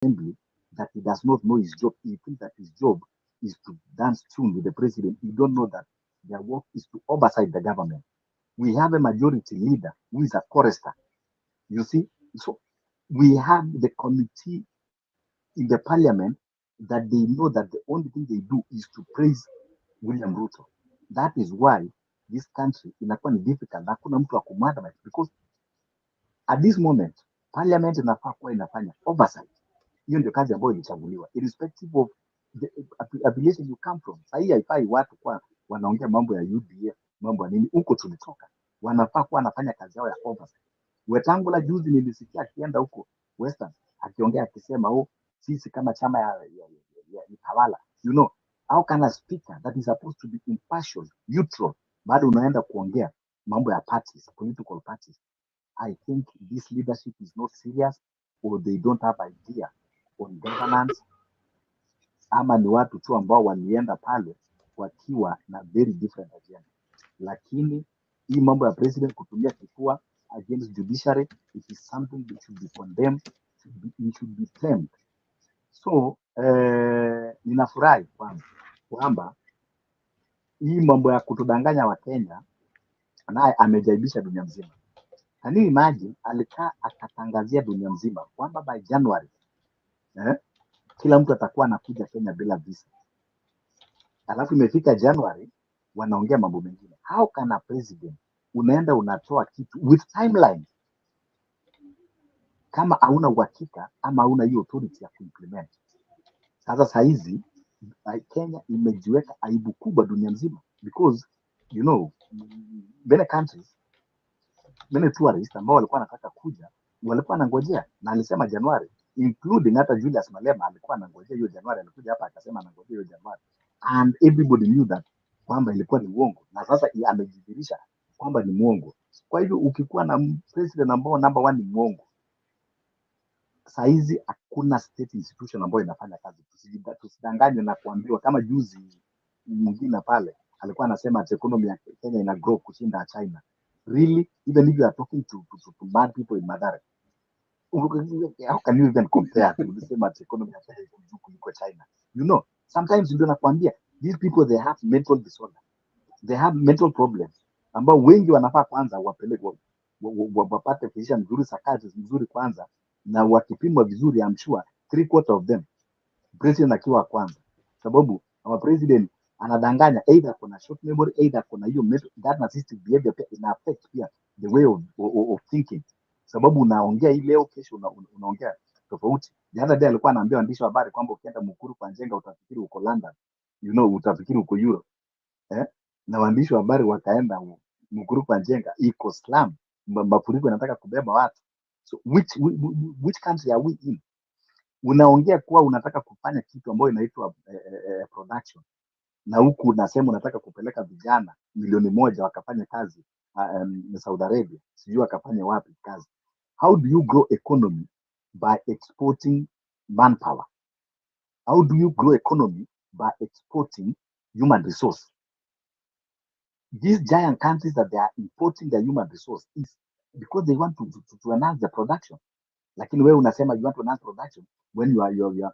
assembly that he does not know his job. He thinks that his job is to dance tune with the president. You don't know that their work is to oversight the government. We have a majority leader who is a chorister. You see, so we have the committee in the parliament that they know that the only thing they do is to praise William Ruto. That is why this country inakuwa ni difficult. Hakuna mtu wa kumadamate because at this moment parliament inafaa kuwa inafanya oversight. Hiyo ndio kazi ambayo ilichaguliwa irrespective of the affiliation you come from. Sahii haifai watu kwa wanaongea mambo ya UDA, mambo ya nini, huko tulitoka. Wanafaa kuwa wanafanya kazi yao ya oversight. Wetangula juzi nilisikia akienda huko Western akiongea akisema sisi kama chama ya tawala, you know, how can a speaker that is supposed to be impartial, neutral, bado unaenda kuongea mambo ya parties, political parties. I think this leadership is not serious or they don't have idea on governance, ama ni watu tu ambao walienda pale wakiwa na very different agenda. Lakini hii mambo ya president kutumia kifua against judiciary, it is something that should be condemned, it should be blamed. So ninafurahi kwamba hii mambo ya kutudanganya wa Kenya naye amejaibisha dunia mzima. Can you imagine alikaa akatangazia dunia mzima kwamba by January kila mtu atakuwa anakuja Kenya bila visa. Alafu imefika January wanaongea mambo mengine. How can a president unaenda unatoa kitu with timeline kama hauna uhakika ama hauna hiyo authority ya kuimplement? Sasa saizi Kenya imejiweka aibu kubwa dunia mzima because you know many countries, many tourists ambao walikuwa wanataka kuja walikuwa wanangojea, na alisema Januari, including hata Julius Malema alikuwa anangojea hiyo Januari. Alikuja hapa akasema anangojea hiyo Januari, and everybody knew that kwamba ilikuwa ni uongo, na sasa amejidhihirisha kwamba ni mwongo. Kwa hivyo ukikuwa na president ambao number one ni mwongo, saizi hakuna state institution ambayo inafanya kazi. Tusidanganywe na kuambiwa kama juzi mwingine pale alikuwa anasema economy ya Kenya ina grow kushinda China. Really, even if you are talking to mad people in Mathare, how can you even compare to the same economy ya Kenya kuliko China? You know, sometimes ndio nakwambia these people they have mental disorder, they have mental problems ambao wengi wanafaa kwanza wapelekwe wapate physician mzuri, psychiatrist mzuri kwanza, na wakipimwa vizuri, I'm sure 3/4 of them president akiwa kwanza, sababu our president anadanganya, either kuna short memory, either kuna hiyo that narcissistic behavior ina affect pia the way of thinking, sababu unaongea hii leo, kesho unaongea tofauti. The other day alikuwa anaambia waandishi wa habari kwamba ukienda Mukuru kwa Njenga utafikiri uko London, you know, utafikiri uko Europe na waandishi wa habari wakaenda Mukuru kwa Njenga, iko slum, mafuriko yanataka kubeba watu. So which country are we in? Unaongea kuwa unataka kufanya kitu ambayo inaitwa production, na huku unasema unataka kupeleka vijana 1,000,000 wakafanya kazi Saudi Arabia, sijui wakafanya wapi kazi. How do you grow economy by exporting manpower? How do you grow economy by exporting human resource? These giant countries that they are importing their human resource is because they want to enhance the production. Lakini wewe unasema you want to enhance production when you are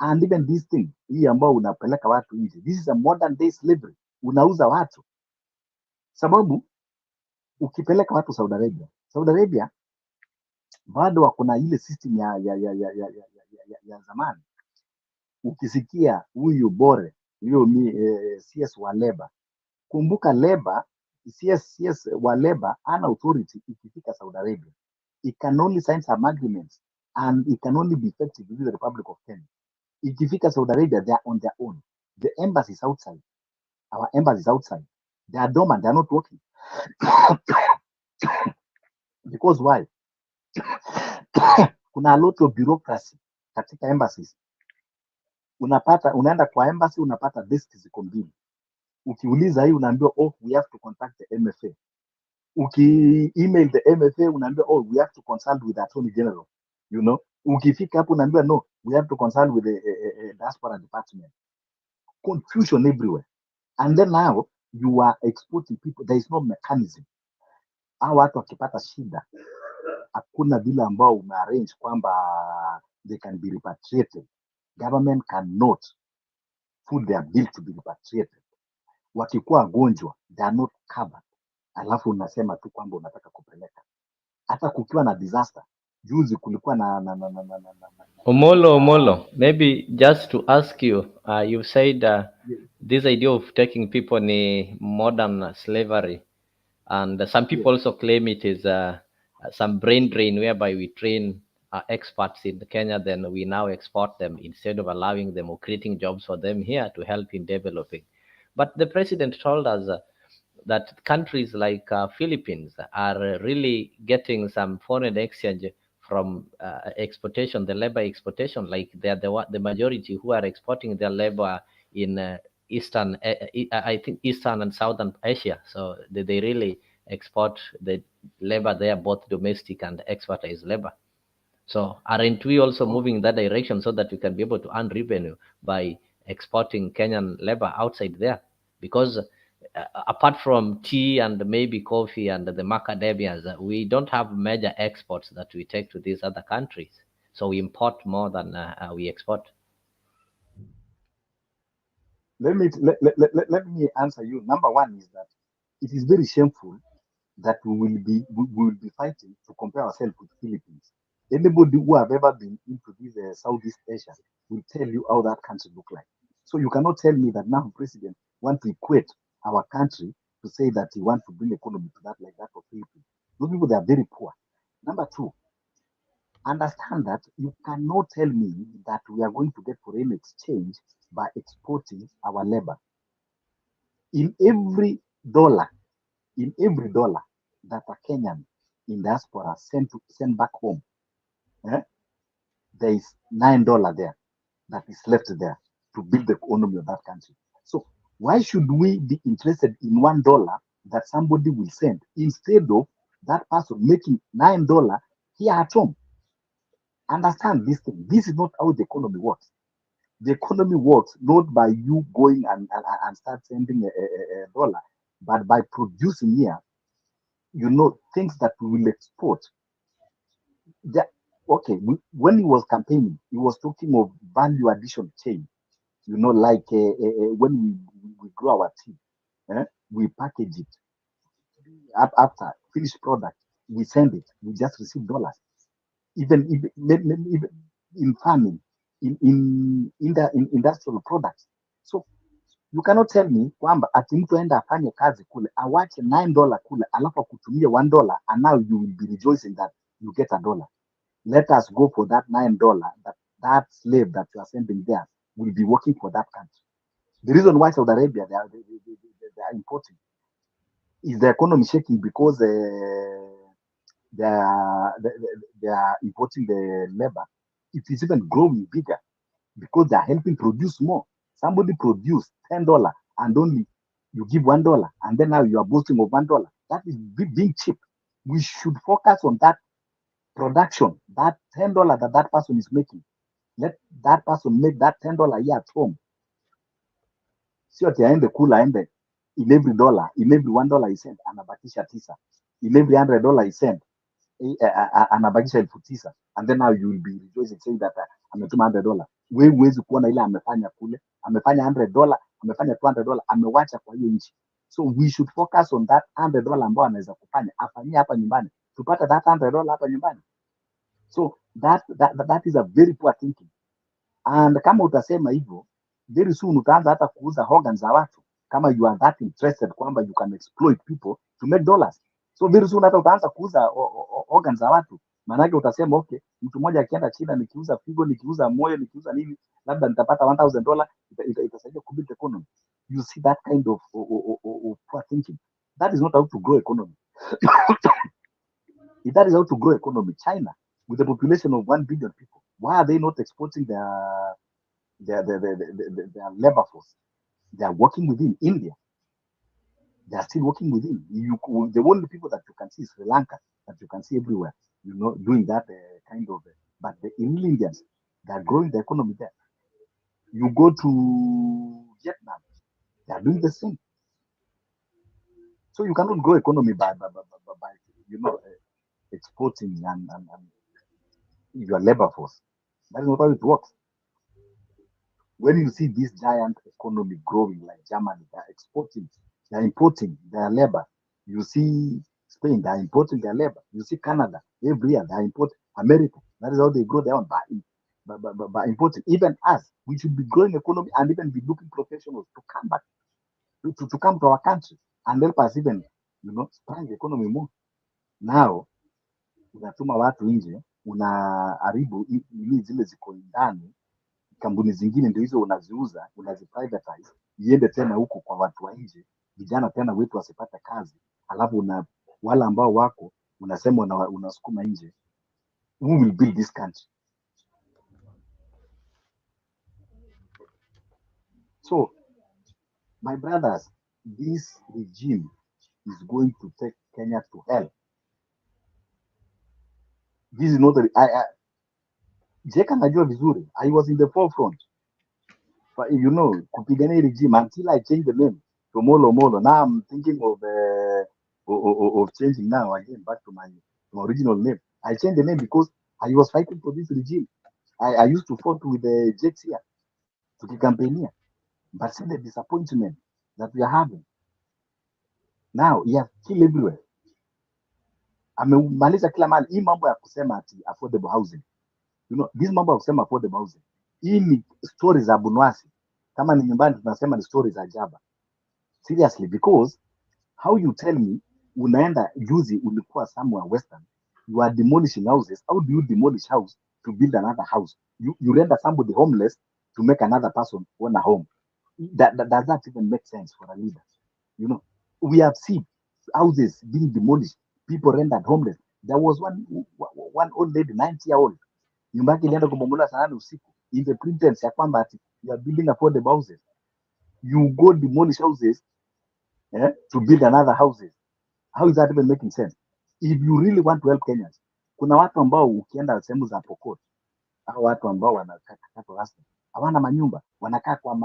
and even this thing hii ambao unapeleka watu nje, this is a modern day slavery. Unauza watu, sababu ukipeleka watu Saudi Arabia bado wako ile system ya zamani. Ukisikia huyu Bore huyo CS wa labor, kumbuka labor, CS wa labor ana authority ikifika Saudi Arabia. It can only sign some agreements and it can only be effective with the Republic of Kenya. Ikifika Saudi Arabia, they are on their own. The embassy is outside. Our embassy is outside. They are dormant. They are not working. Because why? Kuna a lot of bureaucracy katika embassies. Unaenda kwa embassy unapata desk ziko mbili. Ukiuliza hii unaambiwa we have to contact the MFA. Email the MFA unaambiwa we have to consult with the Attorney General. You know, ukifika hapo unaambiwa no, we have to consult with the diaspora department. Confusion everywhere. And then now you are exporting people. There is no mechanism. Hao watu wakipata shida, hakuna vile ambao umearrange kwamba they can be repatriated. Government cannot foot their bill to be repatriated. Wakikuwa wagonjwa, they are not covered. Alafu unasema tu kwamba unataka kupeleka. Hata kukiwa na disaster, juzi kulikuwa Omolo, maybe just to ask you, you said this idea of taking people in modern slavery, and some yes, people also claim it is some brain drain whereby we train experts in Kenya, then we now export them instead of allowing them or creating jobs for them here to help in developing. But the president told us that countries like Philippines are really getting some foreign exchange from exportation, the labor exportation, like they're the majority who are exporting their labor in Eastern, I think Eastern and Southern Asia. So they really export the labor there, both domestic and exportized labor. So aren't we also moving in that direction so that we can be able to earn revenue by exporting Kenyan labor outside there? Because apart from tea and maybe coffee and the macadamias, we don't have major exports that we take to these other countries. So we import more than we export. let me answer you. Number one is that it is very shameful that we will be fighting to compare ourselves with Philippines. Anybody who have ever been into this Southeast Asia will tell you how that country look like. So you cannot tell me that now president want to equate our country to say that he want to bring economy to that like that of Philippines. Those people they are very poor. Number two, understand that you cannot tell me that we are going to get foreign exchange by exporting our labor. In every dollar, in every dollar that a Kenyan in diaspora send back home, eh, there is $9 there that is left there to build the economy of that country. So why should we be interested in $1 that somebody will send instead of that person making $9 here at home? Understand this thing. This is not how the economy works. The economy works not by you going and start sending a dollar, but by producing here, things that we will export. The, okay, when he was campaigning, he was talking of value addition chain. Like when we grow our tea, we package it. After finished product, we send it. We just receive dollars. Even in farming, in industrial products. So you cannot tell me kwamba ati mtu aenda afanye kazi kule awache $9 kule alafu akutumie $1 and now you will be rejoicing that you get $1. Let us go for that $9 that slave that you are sending there will be working for that country. The reason why Saudi Arabia they are importing is the economy shaking because they are importing the labor. It is even growing bigger because they are helping produce more. Somebody produce $10 and only you give $1, and then now you are boasting of $1. That is being cheap. We should focus on that production, that $10 that person is making. Let that person make that $10 here at home. Sio ati aende kula aende in every dollar, in every $1 he sent anabakisha tisa, in every $100 he sent anabakisha 9,000, and then now you will be rejoicing saying that ametuma $100. Wewe huwezi kuona ile amefanya kule, amefanya $100, amefanya $200, amewacha kwa hiyo nchi. So we should focus on that $100 ambao anaweza kufanya afanyie hapa nyumbani, tupate that $100 hapa nyumbani. So that is a very poor thinking. And kama utasema hivyo, very soon utaanza hata kuuza organs za watu kama you are that interested kwamba you can exploit people to make dollars. So very soon hata utaanza kuuza organs za watu, maanake utasema okay, mtu mmoja akienda China, nikiuza figo, nikiuza moyo, nikiuza nini, labda nitapata $1,000, itasaidia kubuild economy. You see that kind of poor thinking. That is not how to grow economy. If that is how to grow economy, China with a population of 1 billion people, why are they not exporting their labor force? They are working within India. They are still working within. The only people that you can see is Sri Lanka, that you can see everywhere, doing that kind of. But the real Indians, they are growing the economy there. You go to Vietnam, they are doing the same. So you cannot grow economy by exporting and your labor force. That is not how it works. When you see this giant economy growing like Germany, they're exporting, they're importing their labor. You see Spain, they're importing their labor. You see Canada, every year they're importing. America, that is how they grow their own by importing. Even us, we should be growing economy and even be looking professionals to come back to come to our country and help us even, spread the economy more. Now unatuma watu nje, unaharibu ili zile ziko ndani, kampuni zingine ndio hizo unaziuza, unaziprivatize, iende tena huko kwa watu wa nje, vijana tena wetu wasipate kazi, alafu wale ambao wako unasema unasukuma nje. Who will build this country? So, my brothers, this regime is going to take Kenya to hell. This is not Jeka najua vizuri. I was in the forefront. But kupigania regime until I changed the name to Molo Molo. Now I'm thinking of changing now again back to my original name. I changed the name because I was fighting for this regime. I used to fight with the Jets here to campaign. But see the disappointment that we are having. Now, he has killed everywhere. Amemaliza kila mahali. Hii mambo ya kusema ati affordable housing. This mambo ya kusema affordable housing. Hii ni stories za Bunwasi. Kama ni nyumbani tunasema ni stories za Jaba. Seriously, because how you tell me unaenda juzi ulikuwa somewhere western, you are demolishing houses. How do you demolish house to build another house? You render somebody homeless to make another person own a home. Does that even make sense for a leader? We have seen houses being demolished, people rendered homeless. There was one old lady, 90-year-old, nyumba yake ilienda kubomolewa saa 8 usiku in the pretense ya kwamba you are building affordable houses. You go demolish houses to build another houses. How is that even making sense? If you really want to help Kenyans, kuna watu ambao ukienda sehemu za Pokot, hao watu ambao wanakaa rasmi hawana manyumba, wanakaa kwa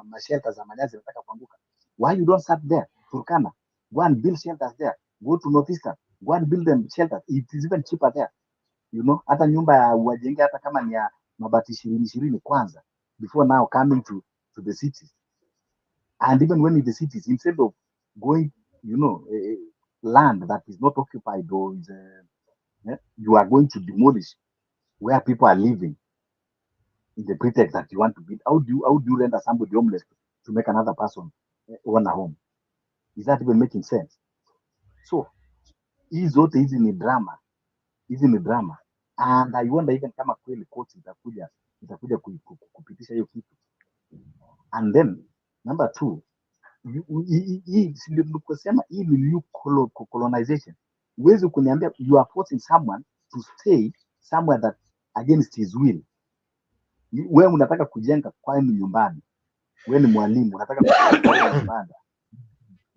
mashelter za manyazi zinataka kuanguka. Why you don't start there? Turkana, go and build shelters there. Go to Northeastern, go and build them shelters. It is even cheaper there. Hata nyumba ya wajenge hata kama ni ya mabati 20 kwanza before now coming to the cities. And even when in the cities, instead of going, land that is not occupied or is, you are going to demolish where people are living in the pretext that you want to build. How do you render somebody homeless to make another person own a home? Is that even making sense? So, hizi ni drama. And I wonder even kama kweli court itakuja kupitisha hiyo kitu. And then number 2, hii ni new colonization. Huwezi kuniambia you are forcing someone to stay somewhere that against his will. Wewe unataka kujenga kwani nyumbani, wewe ni mwalimu unataka kujenga nyumbani,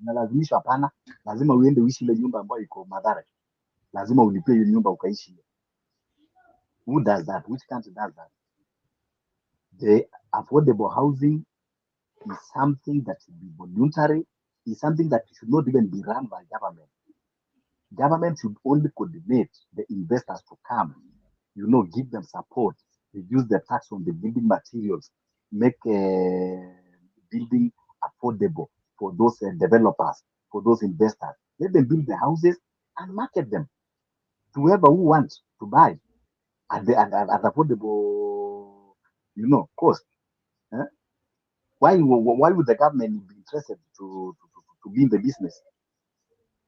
unalazimishwa? Hapana, lazima uende uishi ile nyumba ambayo iko Mathare, lazima ulipie hiyo nyumba ukaishi. Who does that? Which country does that? The affordable housing is something that should be voluntary, is something that should not even be run by government. Government should only coordinate the investors to come, give them support, reduce the tax on the building materials, make building affordable for those developers, for those investors. Let them build the houses and market them to whoever who wants to buy at affordable, cost. Why would the government be interested to be in the business?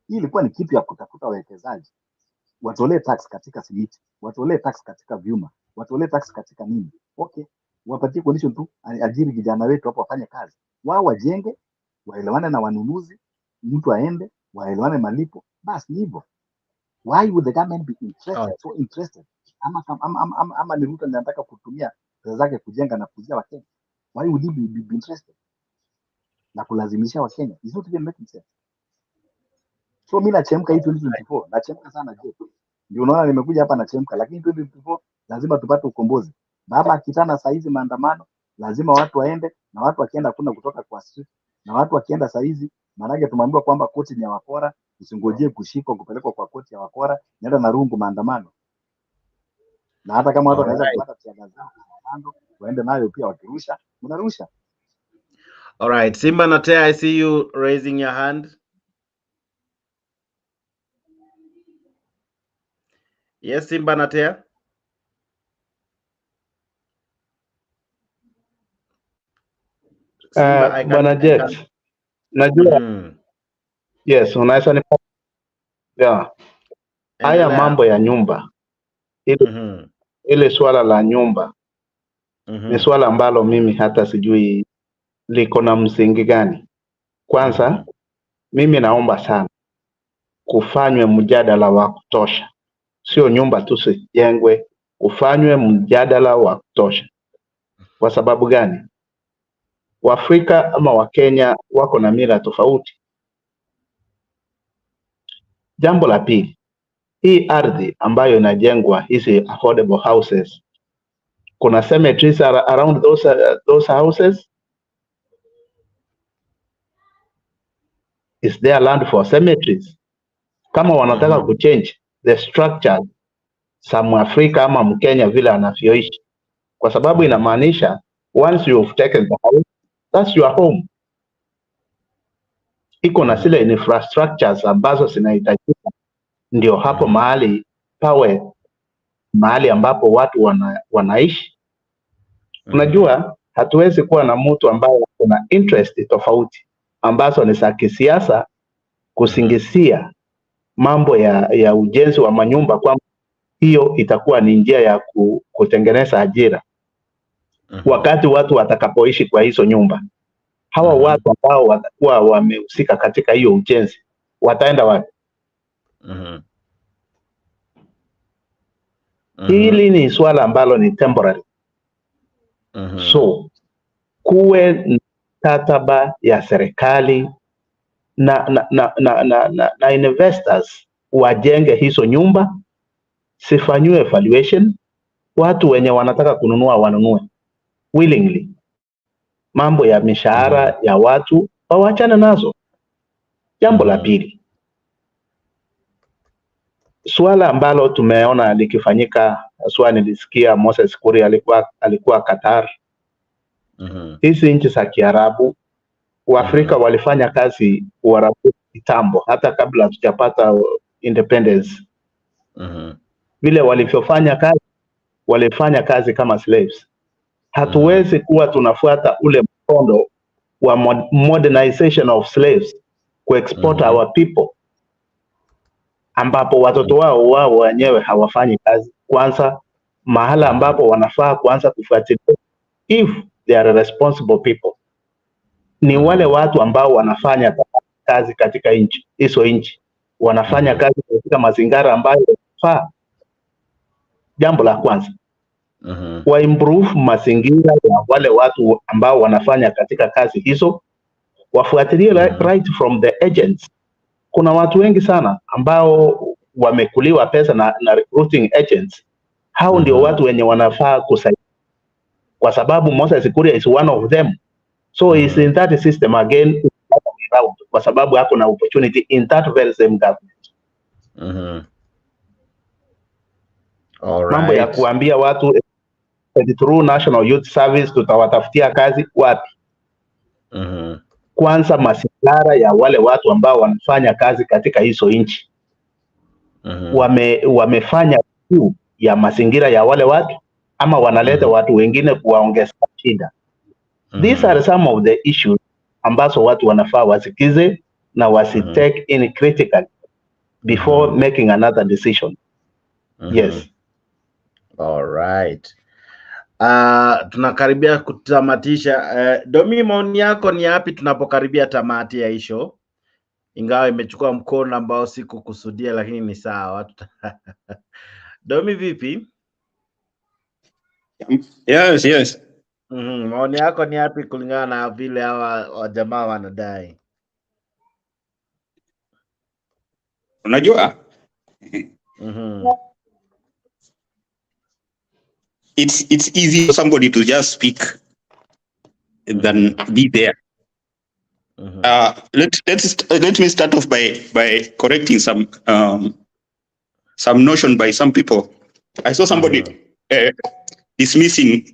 Hii ilikuwa ni kitu ya kutafuta wawekezaji, watolee tax katika simiti, watolee tax katika vyuma, watolee tax katika nini. Okay, wapatie condition tu, ajiri vijana wetu hapo wafanye kazi, wao wajenge, waelewane na wanunuzi, mtu aende, waelewane malipo, basi ni hivyo. Why would the government be interested, so interested? Ama ni Ruto anataka kutumia pesa zake kujenga na kuzia Wakenya? Why would he be interested na kulazimisha Wakenya? It's not even making sense. So mimi nachemka hii 2024, nachemka sana je. Ndio unaona nimekuja hapa nachemka, lakini 2024 lazima tupate ukombozi. Baba akitana saa hizi maandamano, lazima watu waende, na watu wakienda kuna kutoka kwa street, na watu wakienda saa hizi, maana tumeambiwa kwamba koti ni ya wakora, usingojee kushikwa kupelekwa kwa koti ya wakora, nenda na rungu maandamano. Na hata kama watu wanaweza Alright. kupata tiaga zao kando, waende nayo pia wakirusha, mnarusha. All right. Simba Natea, I see you raising your hand. Yes, Simba Natea. Simba, I Bwana can't. Jet, najua yes, unaweza ni yeah. Haya Endelea. mambo ya nyumba ile swala la nyumba ni swala ambalo mimi hata sijui liko na msingi gani. Kwanza mimi naomba sana kufanywe mjadala wa kutosha, sio nyumba tu zijengwe, kufanywe mjadala wa kutosha. Kwa sababu gani? Waafrika ama Wakenya wako na mila tofauti. Jambo la pili, hii ardhi ambayo inajengwa hizi affordable houses, kuna cemeteries around those houses? Is there land for cemeteries? Kama wanataka kuchange the structure za Mwafrika ama Mkenya vile anavyoishi, kwa sababu inamaanisha once you've taken the house, that's your home. Iko na zile infrastructures ambazo zinahitajika, ndio hapo mahali pawe mahali ambapo watu wanaishi. Unajua, hatuwezi kuwa na mtu ambaye kuna interest tofauti ambazo ni za kisiasa kusingizia mambo ya ujenzi wa manyumba, kwamba hiyo itakuwa ni njia ya kutengeneza ajira. Wakati watu watakapoishi kwa hizo nyumba, hawa watu ambao watakuwa wamehusika katika hiyo ujenzi wataenda wapi? Hili ni swala ambalo ni temporary. So kuwe mkataba ya serikali na investors wajenge hizo nyumba, sifanywe evaluation, watu wenye wanataka kununua wanunue willingly. Mambo ya mishahara ya watu wawachane nazo. Jambo la pili, swala ambalo tumeona likifanyika, swala nilisikia Moses Kuria alikuwa Qatar. Hizi nchi za Kiarabu, Waafrika walifanya kazi Uarabu kitambo, hata kabla hatujapata independence. Vile walifanya kazi kama slaves. Hatuwezi kuwa tunafuata ule mkondo wa modernization of slaves ku export our people, ambapo watoto wao wenyewe hawafanyi kazi. Kwanza mahala ambapo wanafaa kwanza kufuatilia if they are responsible people ni wale watu ambao wanafanya kazi katika hizo nchi, wanafanya kazi katika mazingira ambayo yanafaa. Jambo la kwanza, wa improve mazingira ya wale watu ambao wanafanya katika kazi hizo, wafuatilie right from the agents. Kuna watu wengi sana ambao wamekuliwa pesa na recruiting agents. Hao ndio watu wenye wanafaa kusaidia, kwa sababu Moses Kuria is one of them. So is in that system again, kwa sababu hapo na opportunity in that very same government. Mambo ya kuambia watu through National Youth Service tutawatafutia kazi, wapi? Kwanza mazingira ya wale watu ambao wanafanya kazi katika hizo nchi, wamefanya juu ya mazingira ya wale watu ama wanaleta watu wengine kuwaongeza shida? These are some of the issues ambazo watu wanafaa wasikize na wasitake in critical before making another decision. Yes. All right. Tunakaribia kutamatisha. Domi, maoni yako ni yapi tunapokaribia tamati ya hii show? Ingawa imechukua mkono ambao sikukusudia, lakini ni sawa. Domi, vipi? Yes. Maoni yako ni yapi kulingana na vile hawa jamaa wanadai? Unajua, it's easy for somebody to just speak than be there. Let me start off by correcting some notion by some people. I saw somebody dismissing.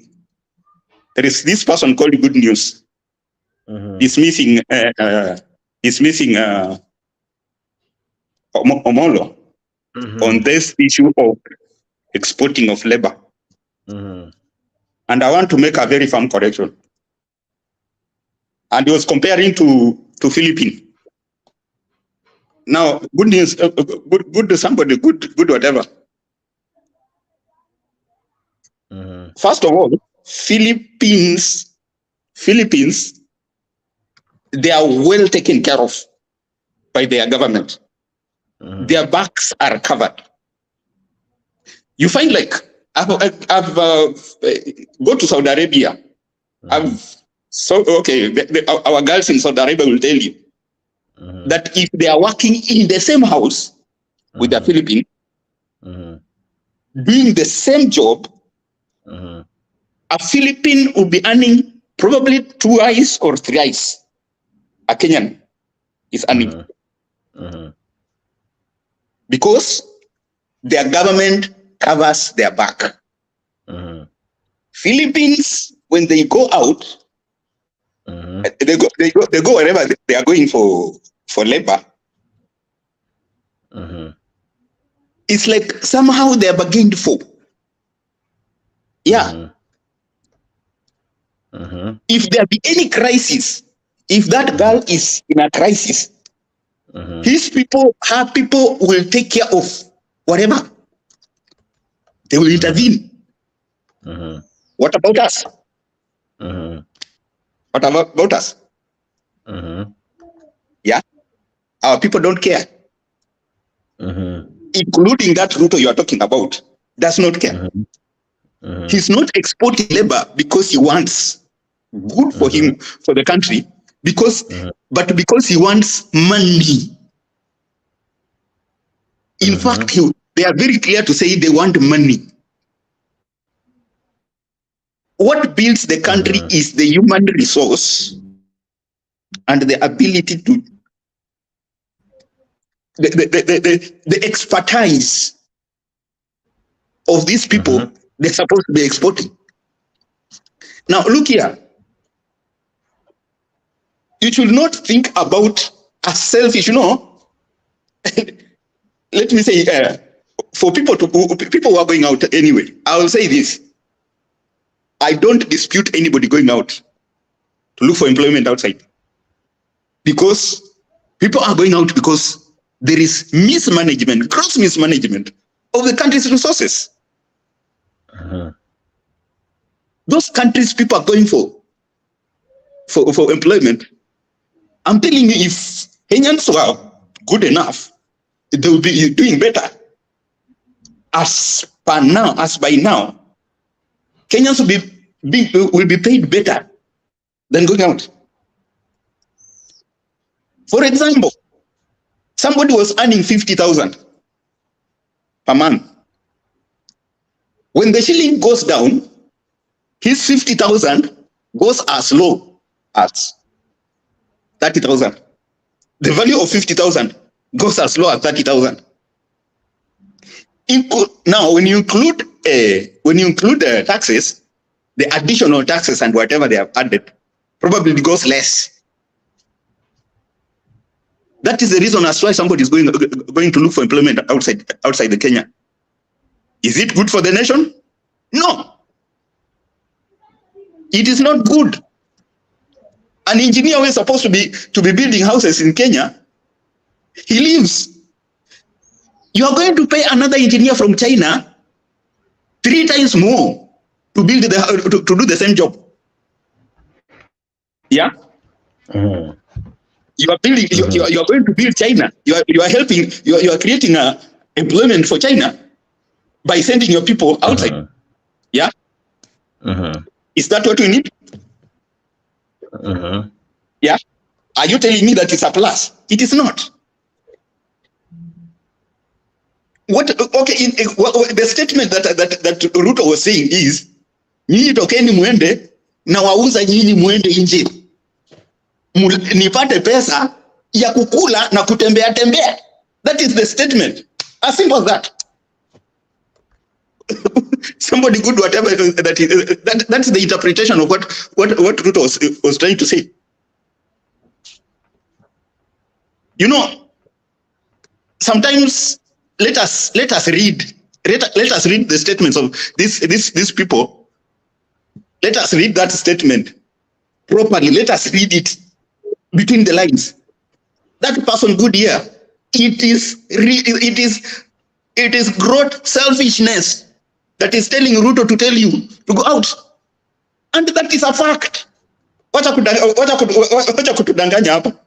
There is this person called Good News dismissing Omolo on this issue of exporting of labor. And I want to make a very firm correction. And he was comparing to Philippines. Now, good news, good to somebody, good whatever. First of all, Philippines, they are well taken care of by their government. Their backs are covered. You find like, I've go to Saudi Arabia. Our girls in Saudi Arabia will tell you that if they are working in the same house with the Philippines, doing the same job, a Philippine will be earning probably 2 eyes or 3 eyes. A Kenyan is earning. Because their government covers their back. Philippines, when they go out, they go wherever they are going for labor. It's like somehow they are bargained for. Yeah. If there be any crisis, if that girl is in a crisis, her people will take care of whatever. They will intervene. What about us? What about us? Yeah, our people don't care. Including that Ruto you are talking about, does not care. He's not exporting labor because he wants good for him, for the country, but because he wants money. In fact, they are very clear to say they want money. What builds the country is the human resource and the ability to the expertise of these people. They're supposed to be exporting. Now look here. You should not think about a selfish, let me say, for people who are going out anyway, I will say this. I don't dispute anybody going out to look for employment outside. Because people are going out because there is mismanagement, gross mismanagement of the country's resources. Those countries people are going for employment. I'm telling you, if Kenyans were good enough, they will be doing better. As by now, Kenyans will be paid better than going out. For example, somebody was earning 50,000 per month. When the shilling goes down, his 50,000 goes as low as 30,000. The value of 50,000 goes as low as 30,000. Now, when you include taxes, the additional taxes and whatever they have added, probably goes less. That is the reason as why somebody is going to look for employment outside the Kenya. Is it good for the nation? No. It is not good. An engineer who is supposed to be building houses in Kenya, he leaves. You are going to pay another engineer from China 3 times more to build to do the same job. Yeah. You are building. You are going to build China. You are helping. You are creating employment for China by sending your people outside. Yeah. Is that what we need? Yeah. Are you telling me that it's a plus? It is not. The statement that Ruto was saying is, nyinyi tokeni muende na wauza nyinyi muende nje. Nipate pesa ya kukula na kutembea tembea. That is the statement. As simple as that. somebody good, whatever that's the interpretation of what Ruto was trying to say. You know, sometimes let us read the statements of these people. Let us read that statement properly. Let us read it between the lines. That person good here, it is gross selfishness that is telling Ruto to tell you to go out, and that is a fact. Wacha kutudanganya hapa.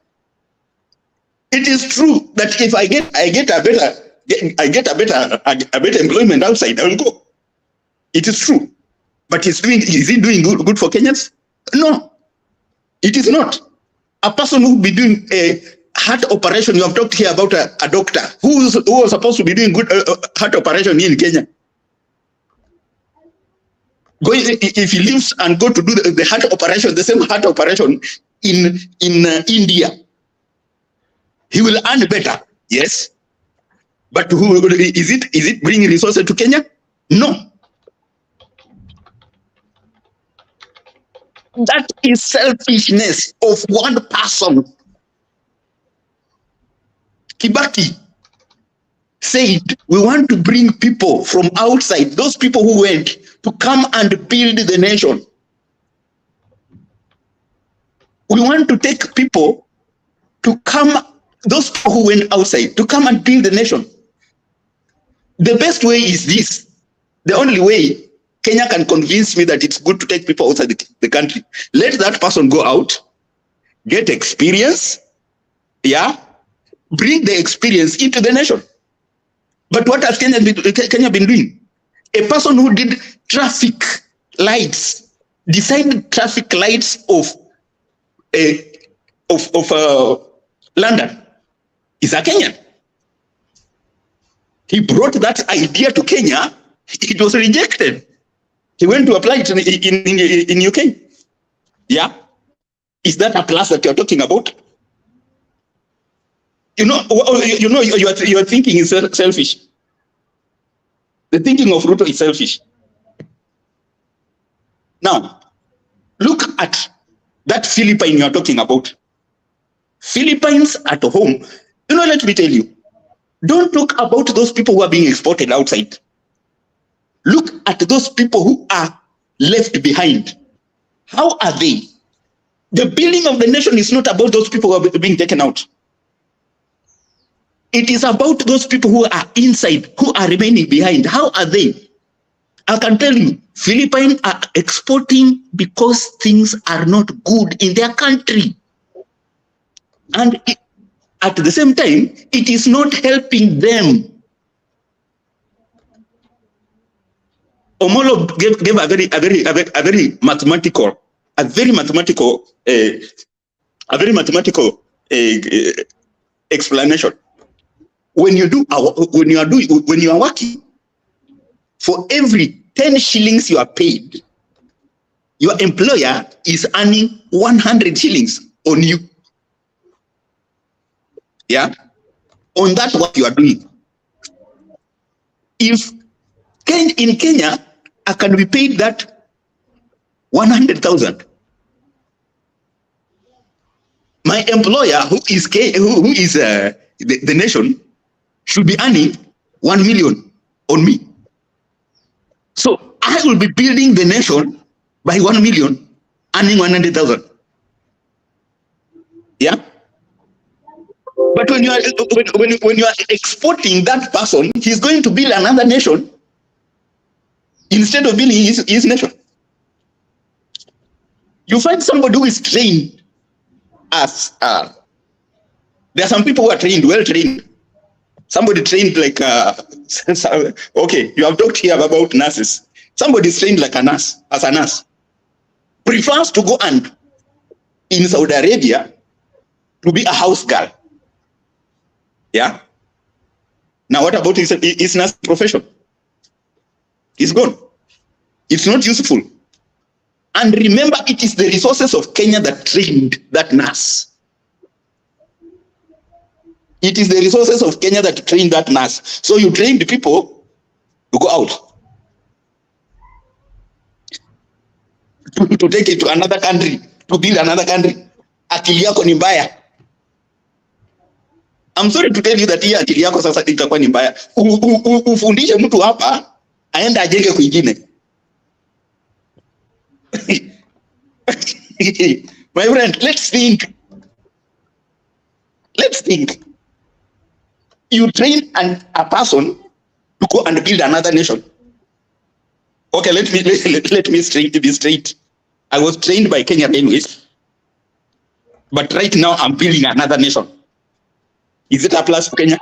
It is true that if I get a better employment outside, I will go. It is true, but is he doing good for Kenyans? No, it is not. A person who will be doing a heart operation, you have talked here about a doctor who was supposed to be doing good heart operation here in Kenya. If he leaves and go to do the heart operation, the same heart operation in India, he will earn better, yes. But is it bringing resources to Kenya? No. That is selfishness of one person. Kibaki said, we want to bring people from outside, those people who went to come and build the nation. We want to take people to come, those people who went outside, to come and build the nation. The best way is this. The only way Kenya can convince me that it's good to take people outside the country. Let that person go out, get experience, yeah, bring the experience into the nation. But what has Kenya been doing? A person who did traffic lights, designed traffic lights of London, is a Kenyan. He brought that idea to Kenya. It was rejected. He went to apply it in UK. Yeah, is that a class that you're talking about? Your thinking is selfish. The thinking of Ruto is selfish. Now, look at that Philippine you're talking about. Philippines at home. Let me tell you, don't talk about those people who are being exported outside. Look at those people who are left behind. How are they? The building of the nation is not about those people who are being taken out. It is about those people who are inside, who are remaining behind. How are they? I can tell you, Philippines are exporting because things are not good in their country. And at the same time, it is not helping them. Omolo gave a very mathematical explanation. When you are working, for every 10 shillings you are paid, your employer is earning 100 shillings on you. Yeah, on that what you are doing. If in Kenya I can be paid that 100,000, my employer who is the nation should be earning 1 million on me. So I will be building the nation by 1 million, earning 100,000. Yeah. But when you are exporting that person, he's going to build another nation instead of building his nation. You find somebody who is trained as there are some people who are trained, well trained. Somebody trained like okay, you have talked here about nurses. Somebody is trained like a nurse, as a nurse, prefers to go and in Saudi Arabia to be a house girl. Yeah. Now, what about his nurse profession? It's gone. It's not useful. And remember, it is the resources of Kenya that trained that nurse. It is the resources of Kenya that trained that nurse. So you trained people to go out. to take it to another country, to build another country. Akili yako ni mbaya. I'm sorry to tell you that hii akili yako sasa itakuwa ni mbaya. Ufundishe mtu hapa aenda ajenge kwingine. My friend, let's think. Let's think. You train a person to go and build another nation. Okay, let me be straight. I was trained by Kenya Railways, but right now I'm building another nation. Is it a plus for Kenya?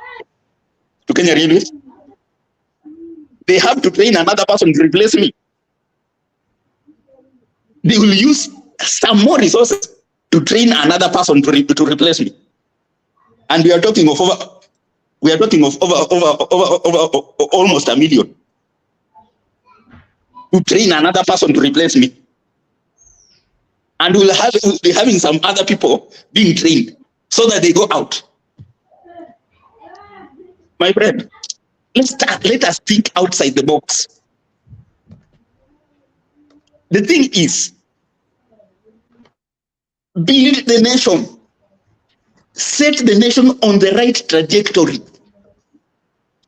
To Kenya Railways? They have to train another person to replace me. They will use some more resources to train another person to replace me. And we are talking of over almost 1 million to train another person to replace me. And we'll be having some other people being trained so that they go out. My friend, let us think outside the box. The thing is, build the nation. Set the nation on the right trajectory.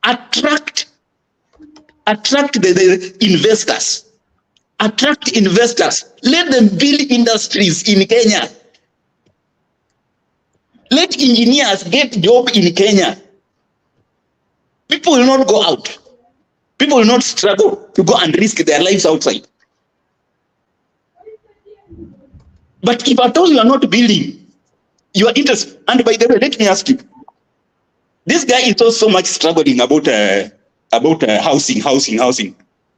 Attract the investors. Attract investors. Let them build industries in Kenya. Let engineers get job in Kenya. People will not go out. People will not struggle to go and risk their lives outside. But if at all you are not building, you are interested. And by the way, let me ask you, this guy is so much struggling about housing.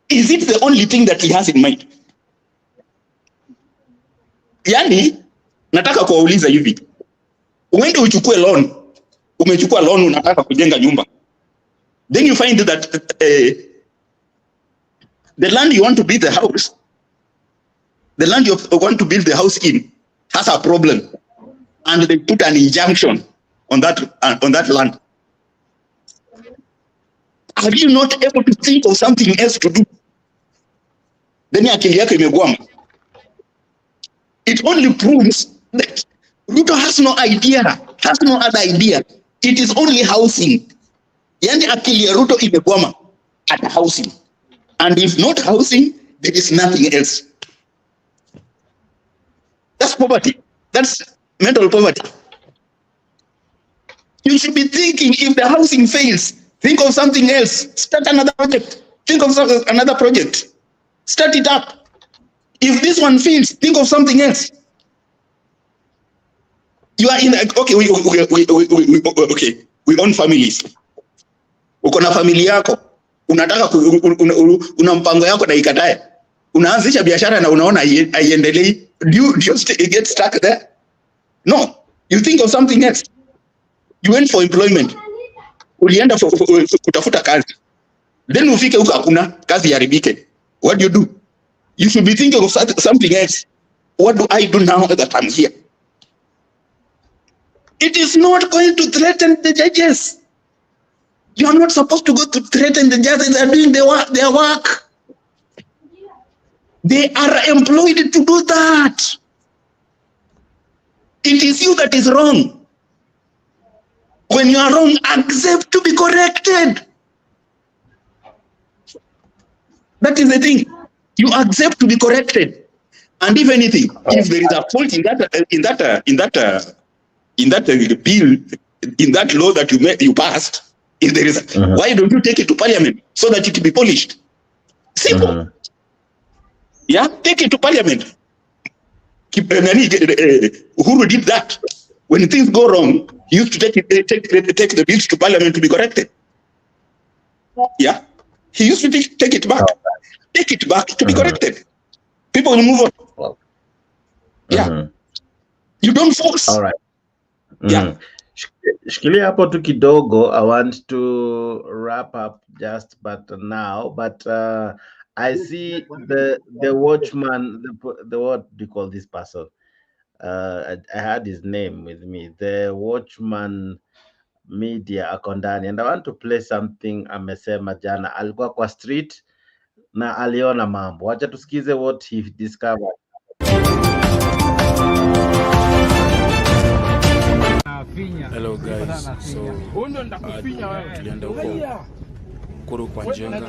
Is it the only thing that he has in mind? Yani, nataka kuwauliza hivi. Uende uchukue loan. Umechukua loan unataka kujenga nyumba. Then you find that the land you want to build the house, the land you want to build the house in has a problem. And they put an injunction on that land. Are you not able to think of something else to do? Then akili yako imegwama. It only proves that Ruto has no other idea. It is only housing. Yani akili ya Ruto imegwama at housing. And if not housing, there is nothing else. That's poverty. That's mental poverty. You should be thinking, if the housing fails, think of something else. Start another project. Think of another project. Start it up. If this one fails, think of something else. You are in okay. We own families. Uko na familia yako. Unataka una mpango yako na ikatae. Unaanzisha biashara na unaona haiendelei. Do you get stuck there? No, you think of something else. You went for employment. Ulienda kutafuta kazi. Then ufike huko hakuna kazi yaribike. What do? You should be thinking of something else. What do I do now that I'm here? It is not going to threaten the judges. You are not supposed to go to threaten the judges. They are doing their work. They are employed to do that. It is you that is wrong. When you are wrong, accept to be corrected. That is the thing. You accept to be corrected. And if anything, if there is a fault in that bill, in that law that you passed, if there is, why don't you take it to parliament so that it be polished? Simple. Yeah, take it to parliament. Uhuru did that. When things go wrong, he used to take the bills to parliament to be corrected. Yeah, he used to take it back. Take it back to be corrected. People will move on. Yeah. You don't force. All right. Yeah. Shikilia hapo tu kidogo. I want to wrap up but I see the watchman, the what do you call this person? I had his name with me. The watchman media akondani, and I want to play something amesema jana. Alikuwa kwa street na aliona mambo. Wacha tusikize what he discovered. Hello guys, so tulienda huko Kuru kwa Njenga,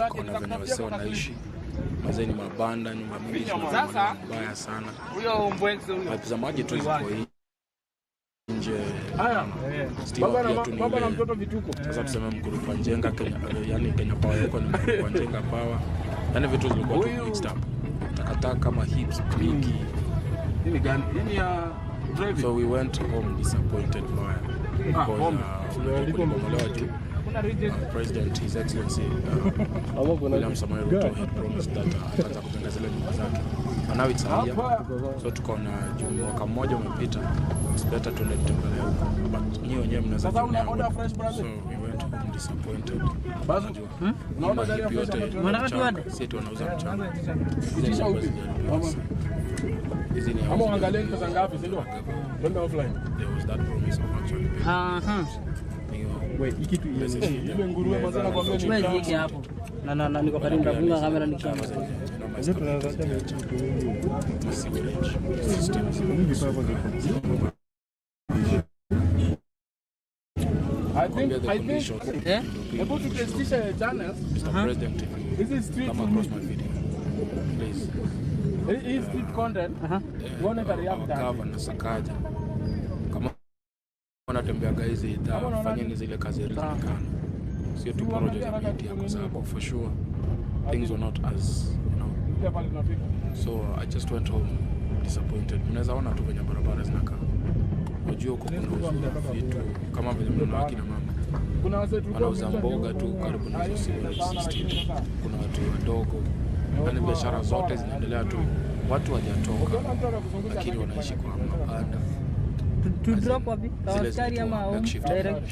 kuna venye wase wanaishi. Mazeni mabanda, nyumba mingi mbaya sana. Watazamaji tu ziko nje. Stima pia tu ni sasa tuseme Mkuru kwa Njenga, yani Kenya Power yuko ni Mkuru kwa Njenga Power. Yani vitu zilikuwa tu mixed up. Takataka kama hips, bigi. So we went home disappointed because President, His Excellency William Ruto had promised that ataanza kujenga zile nyumba zake. And now it's a year, so tuko na mwaka mmoja umepita. It's better to let them go huko. But nyinyi wenyewe mnaweza kuona. So we went home disappointed. Nyumba hii yote sisi tu wanauza mchanga. Kisha upi? Kama angalia pesa ngapi sio? Twende offline. There was that promise of actually. Wait, ikitu ile nguruwe mazana kwa mbele. Wewe yiki hapo. Na niko karibu ndafunga kamera nikianza. Sisi tunaanza tena kitu systems. I think able to prestige channels. Mr. President, this is street come across my video. Please. Hii street content, uone karibu cover na sakaja. Kama wanatembea guys, fanyeni zile kazi rizikana. Sio tu project ya media kwa sababu for sure things were not as, you know. So I just went home disappointed. Mnaweza ona tu venye barabara zinakaa. Unajua huko kuna vitu kama vile mnawaki na mama. Wanauza mboga tu karibu na hizo system. Kuna watu wadogo. Yani biashara zote zinaendelea tu. Watu hawajatoka lakini wanaishi kwa mabanda. To drop wapi? Askari ama direct?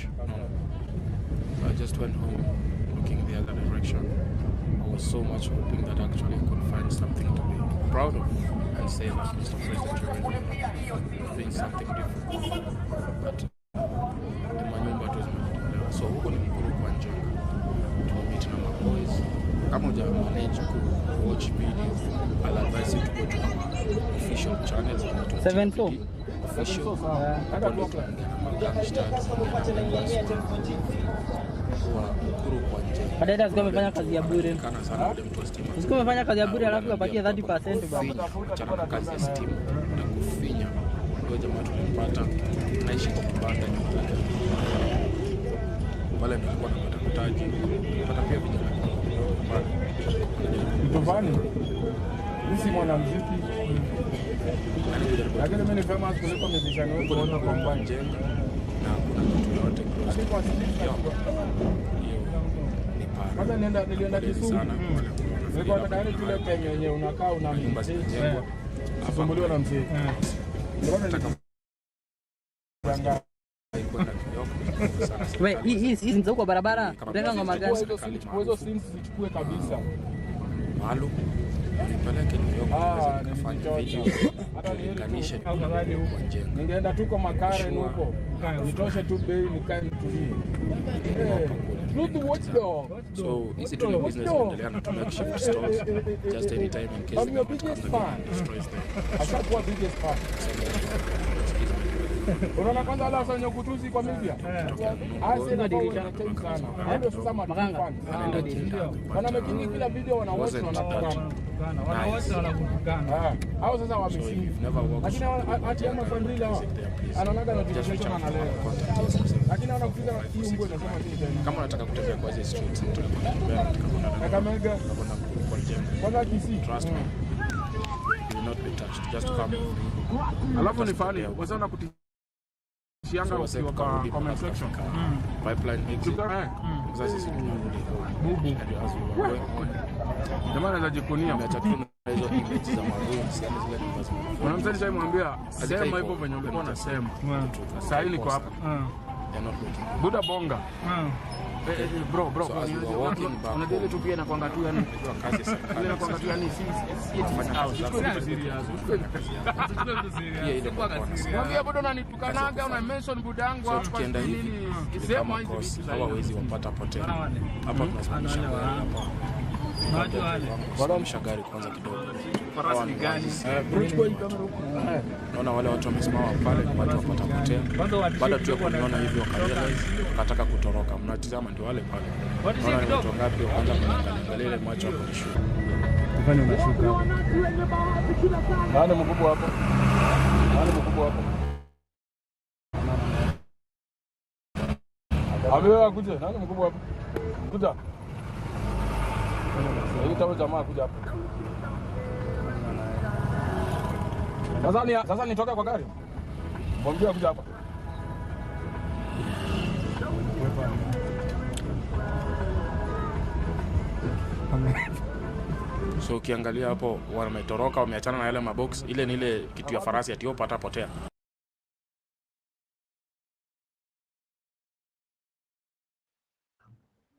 So I just went home looking the other direction. I was so much hoping that actually I could find something to be proud of and say that Mr. President, you're doing something different. But manyumba tu zimejitolea. So huko ni Mkuru kwa Njenga. Tumemit na maboys. Kama uja manage ku watch video, I'll advise you to go to our official channels. 74 official. Badala sikuwa amefanya kazi ya bure. Sikuwa amefanya kazi ya bure alafu apatie 30% baba. Chana kazi ya steam na kufinya. Ndio jamaa tulimpata naishi kwa kibanda nyumba. Wale nilikuwa napata kutaji. Napata pia vijana. Mtovani. Sisi mwanamuziki. Lakini mimi ni famous kuliko musician wetu wote kwa Njenga. Na kuna mtu yote kwa kwanza nilienda Kisumu. Nilikuwa nataka kile penye yenyewe unakaa una mzee. Usumbuliwa na mzee. Wewe hii ndio kwa barabara. Lenga ngoma gani? Hizo scenes zichukue kabisa. Maalum. Nipeleke kufanya video. Hata nilinganisha kwa Njenga. Ningeenda tu kwa Makare huko. Nitoshe tu bei nikae nitulie. Ruto watchdog. So easy to business endelea na makeshift stores just any time in case I'm your biggest fan. Ashakuwa biggest fan. Unaona kwanza wala wasanya kutusi kwa media. Ase na ndio sana. Ndio sasa makanga. Wana making kila video wana watch wanakutukana. Hao sasa wameshinda. Lakini ati ama kwa ndila anaonaga notification analea. Lakini wanakupiga hii mbwa inasema nini tena? Kama unataka kutembea kwa hizo streets tunakwenda kama mega kwa Njenga. Kwanza kisi. Trust me. You will not be touched. Just come. Alafu ni fani. Wasa shianga usiwa kwa comment section. Pipeline exit. Sasa sisi tunarudi bubu. Jamaa anaweza jikunia ameacha tu hizo images za maroon sana zile ambazo. Kuna mtu alimwambia sema hivyo venye ungekuwa unasema. Sasa hili niko hapa. Buda bonga. Bro. Unajua tu pia na kwanga tu yani kazi sana. Ile kwanga tu yani si kufanya kazi. Sio serious. Pia ile kwa kazi. Mwambie bado unanitukanaga una mention budangu hapa tukienda hivi. Sema hizi hawawezi wapata potea. Hapa tunasimamisha hapa. Kusimamisha gari kwanza kidogo. Farasi ni gani? Naona wale watu wamesimama pale, watu wapatapotea. Baada tu ya kuniona hivyo wakarealize, wakataka kutoroka. Mnatizama ndio wale pale. Naona ni watu ngapi wakaanza kuniangalia ile macho hapo nishuka. Kufanya unashuka hapo. Nani mkubwa hapo? Nani mkubwa hapo? Amewa kuja, nani mkubwa hapo? Kuja. Hii tawo jamaa kuja hapo. Sasa nitoka kwa gari. Mwambie kuja hapa. So ukiangalia hapo wametoroka, wameachana na yale mabox. Ile ni ile kitu ya farasi atiopa atapotea.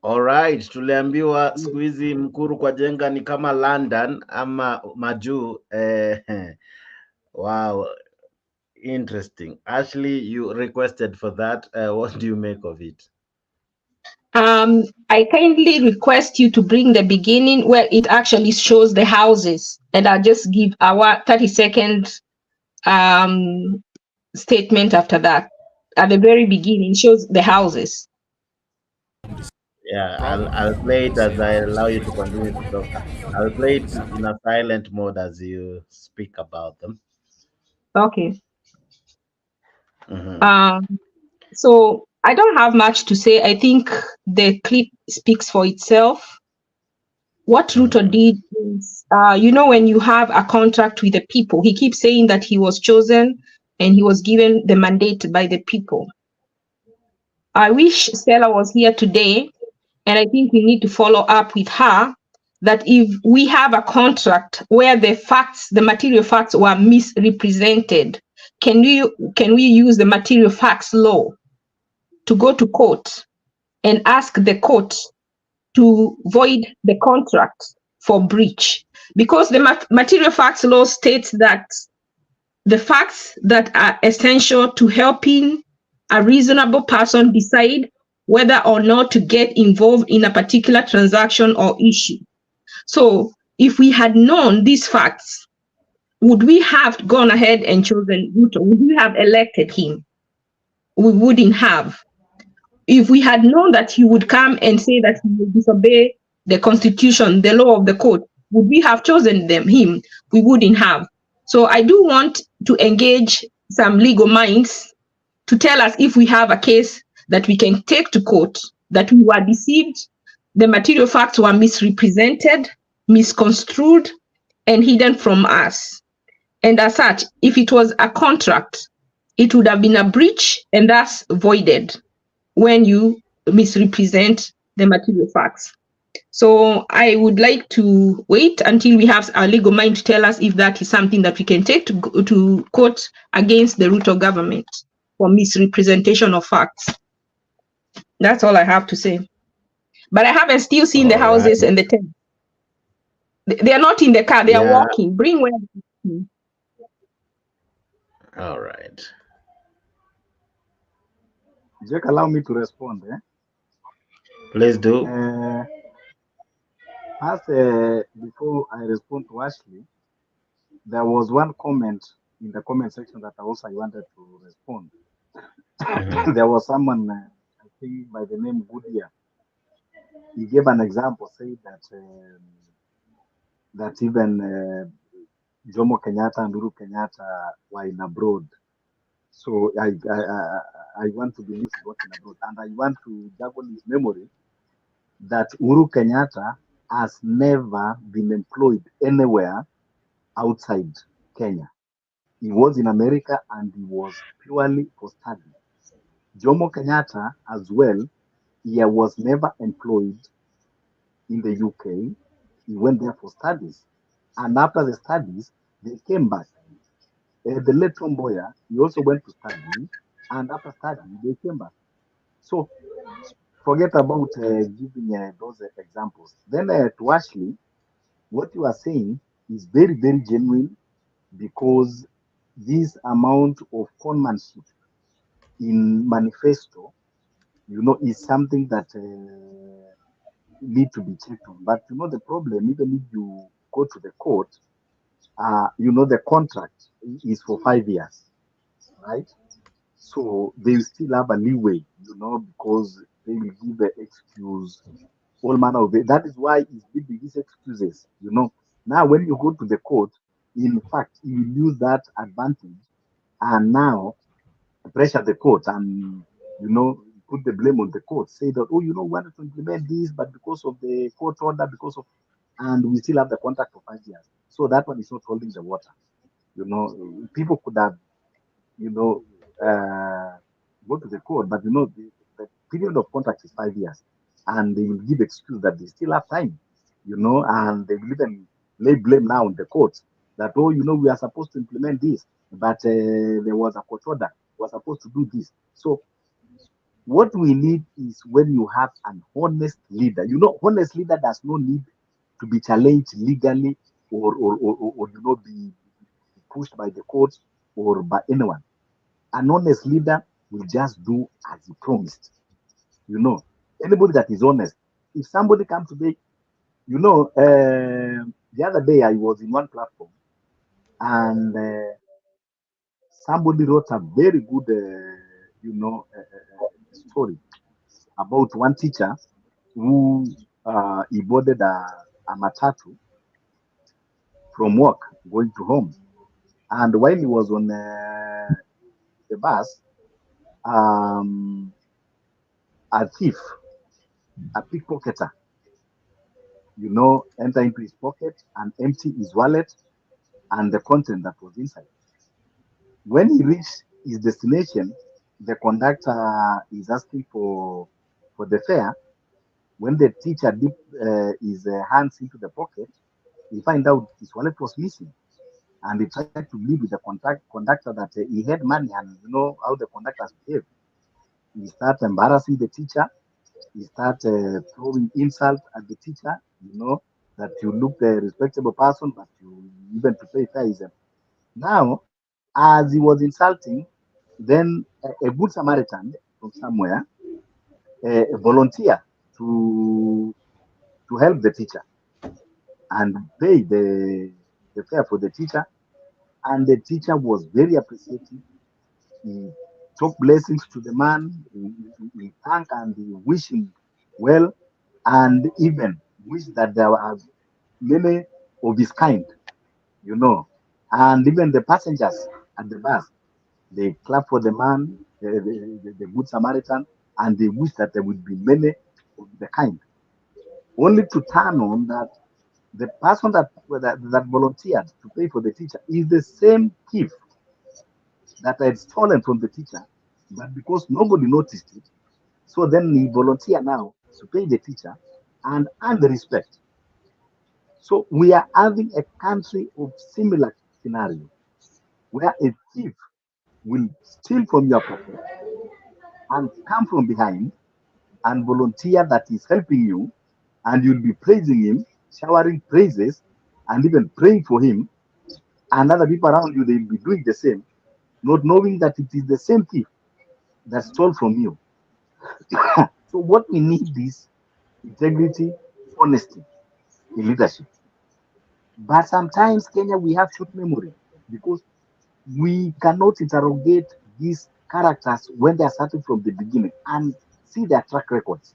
Alright, tuliambiwa siku hizi Mkuru kwa jenga ni kama London ama majuu. Wow, interesting. Ashley, you requested for that. What do you make of it? I kindly request you to bring the beginning where it actually shows the houses, and I'll just give our 30-second statement after that. At the very beginning, it shows the houses. Yeah, I'll play it as I allow you to continue to talk. I'll play it in a silent mode as you speak about them. Okay. So I don't have much to say. I think the clip speaks for itself. What Ruto did is, when you have a contract with the people, he keeps saying that he was chosen and he was given the mandate by the people. I wish Stella was here today, and I think we need to follow up with her that if we have a contract where the facts, the material facts were misrepresented, can we use the material facts law to go to court and ask the court to void the contract for breach? Because the material facts law states that the facts that are essential to helping a reasonable person decide whether or not to get involved in a particular transaction or issue. So if we had known these facts, would we have gone ahead and chosen Ruto? Would we have elected him? We wouldn't have. If we had known that he would come and say that he would disobey the constitution, the law of the court, would we have chosen him? We wouldn't have. So I do want to engage some legal minds to tell us if we have a case that we can take to court, that we were deceived, the material facts were misrepresented, misconstrued, and hidden from us. And as such, if it was a contract, it would have been a breach and thus voided when you misrepresent the material facts. So I would like to wait until we have our legal mind to tell us if that is something that we can take to court against the Ruto government for misrepresentation of facts. That's all I have to say. But I haven't still seen the houses and the tents. They are not in the car, they are walking. Bring where. All right. Jack, allow me to respond. Please do. Before I respond to Ashley, there was one comment in the comment section that I wanted to respond. There was someone, I think by the name Goodyear. He gave an example, saying that even Jomo Kenyatta and Uhuru Kenyatta were in abroad. So I want to believe he was in abroad, and I want to juggle his memory that Uhuru Kenyatta has never been employed anywhere outside Kenya. He was in America and he was purely for study. Jomo Kenyatta as well, he was never employed in the UK. He went there for studies. And after the studies, they came back. The late Tom Mboya, he also went to study. And after study, they came back. So forget about giving those examples. Then to Ashley, what you are saying is very, very genuine, because this amount of conmanship in manifesto, is something that need to be checked on. But you know the problem, even if you go to the court, you know the contract is for 5 years, right? So they still have a leeway, you know, because they will give the excuse, all manner of it. That is why it's giving these excuses, you know. Now, when you go to the court, in fact, you use that advantage and now pressure the court and, you know, put the blame on the court. Say that, oh, you know, we wanted to implement this, but because of the court order, because of, and we still have the contract for 5 years. So that one is not holding the water. You know, people could have, you know, go to the court, but you know, the period of contract is 5 years, and they will give excuse that they still have time, you know, and they will even lay blame now on the courts that, oh, you know, we are supposed to implement this, but there was a court order, we are supposed to do this. So what we need is when you have an honest leader, you know, honest leader does not need to be challenged legally or you know, be pushed by the courts or by anyone. An honest leader will just do as he promised. You know, anybody that is honest. If somebody comes today, you know, the other day I was in one platform and somebody wrote a very good, you know, story about one teacher who he boarded a matatu from work going to home. And while he was on the bus, a thief, a pickpocketer, you know, enter into his pocket and empty his wallet and the content that was inside. When he reached his destination, the conductor is asking for the fare. When the teacher dipped his hands into the pocket, he find out his wallet was missing. And he tried to believe with the conductor that he had money, and you know how the conductors behave. He started embarrassing the teacher. He started throwing insult at the teacher, you know, that you look a respectable person, but you even to pay fare is now, as he was insulting, then a good Samaritan from somewhere, a volunteer to help the teacher and pay the fare for the teacher. And the teacher was very appreciative. He took blessings to the man. He thanked and he wished him well, and even wished that there were many of his kind, you know. And even the passengers at the bus, they clap for the man, the good Samaritan, and they wish that there would be many of the kind. Only to turn on that the person that volunteered to pay for the teacher is the same thief that had stolen from the teacher, but because nobody noticed it, so then he volunteered now to pay the teacher and earn the respect. So we are having a country of similar scenario where a thief will steal from your pocket and come from behind and volunteer that is helping you, and you'll be praising him, showering praises, and even praying for him, and other people around you, they'll be doing the same, not knowing that it is the same thief that stole from you. So what we need is integrity, honesty in leadership. But sometimes Kenya, we have short memory because we cannot interrogate these characters when they are starting from the beginning and see their track records.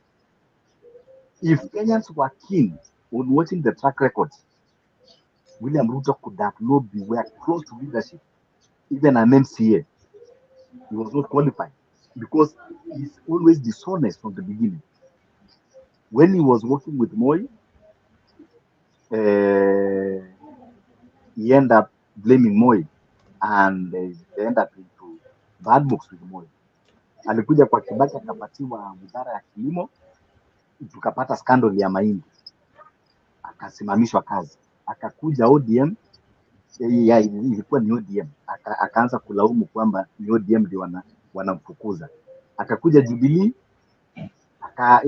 If Kenyans were keen on watching the track records, William Ruto could have not been close to leadership, even an MCA. He was not qualified because he's always dishonest from the beginning. When he was working with Moi, he ended up blaming Moi and they ended up into bad books with Moi. Alikuja kwa Kibaki akapatiwa wizara ya kilimo, tukapata scandal ya mahindi, akasimamishwa kazi. Akakuja ODM, ilikuwa ni ODM, akaanza kulaumu kwamba ni ODM ndio wanamfukuza. Akakuja Jubilee,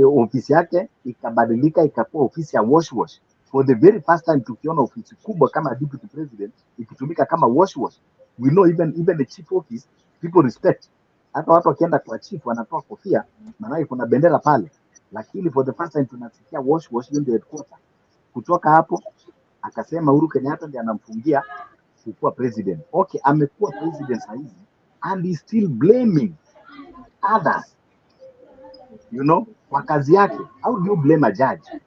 ofisi yake ikabadilika ikakuwa ofisi ya wash. For the very first time tukiona ofisi kubwa kama deputy president ikitumika kama wash. We know even the chief office people respect. Hata watu wakienda kwa chief wanatoa kofia, maana kuna bendera pale. lakini for the first time tunasikia wash hiyo ndio headquarter. Kutoka hapo akasema Uhuru Kenyatta ndiye anamfungia kuwa president. Okay, amekuwa president sasa hivi and he still blaming others, you know, kwa kazi yake. How do you blame a judge?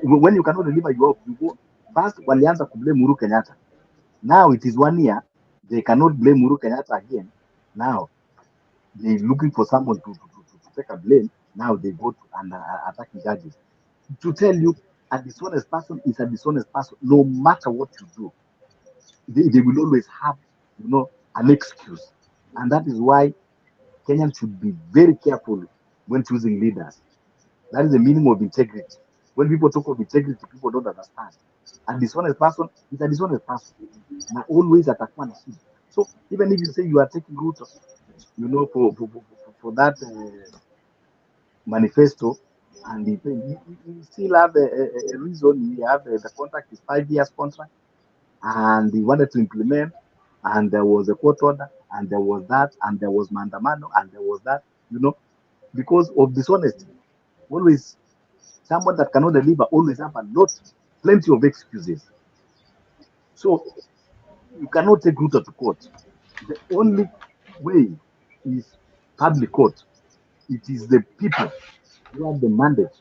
When you cannot deliver your you go first. Walianza kublame Uhuru Kenyatta. Now it is 1 year, they cannot blame Uhuru Kenyatta again. Now they looking for someone to take a blame. Now they go to and attacking judges. To tell you, a dishonest person is a dishonest person. No matter what you do, they will always have, you know, an excuse. And that is why Kenyans should be very careful when choosing leaders. That is the meaning of integrity. When people talk of integrity, people don't understand. A dishonest person is a dishonest person. Now always atakuwa na shida. So even if you say you are taking Ruto, you know, for that manifesto, and you still have a reason. You have the contract is 5 years contract, and he wanted to implement, and there was a court order, and there was that, and there was mandamano, and there was that, you know, because of dishonesty. Always someone that cannot deliver always have plenty of excuses. So you cannot take Ruto to court. The only way is public court. It is the people who have the mandate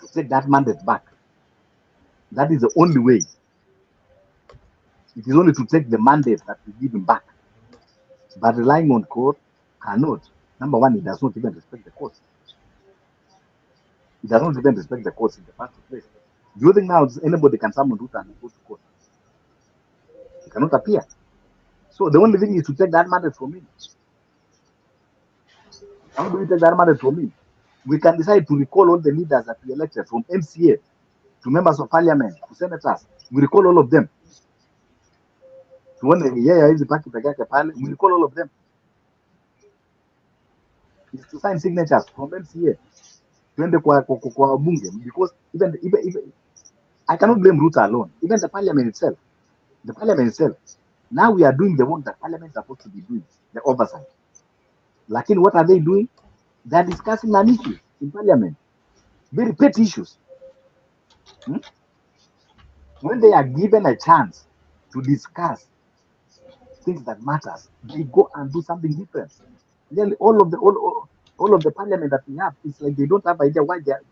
to take that mandate back. That is the only way. It is only to take the mandate that we give him back. But relying on court cannot. Number one, he does not even respect the courts. He does not even respect the courts in the first place. Do you think now anybody can summon Ruto and go to court? He cannot appear. So the only thing is to take that mandate from him. How do we take that mandate from him? We can decide to recall all the leaders that we elected, from MCA to members of parliament to senators. We recall all of them. We recall all of them. It's to sign signatures from MCA. Because even I cannot blame Ruto alone. Even the parliament itself. Now we are doing the work that parliament is supposed to be doing, the oversight. Lakini what are they doing? They are discussing an issue in parliament. Very pet issues. When they are given a chance to discuss things that matters, they go and do something different. Nearly all of the parliament that we have, it's like they don't have idea why they are,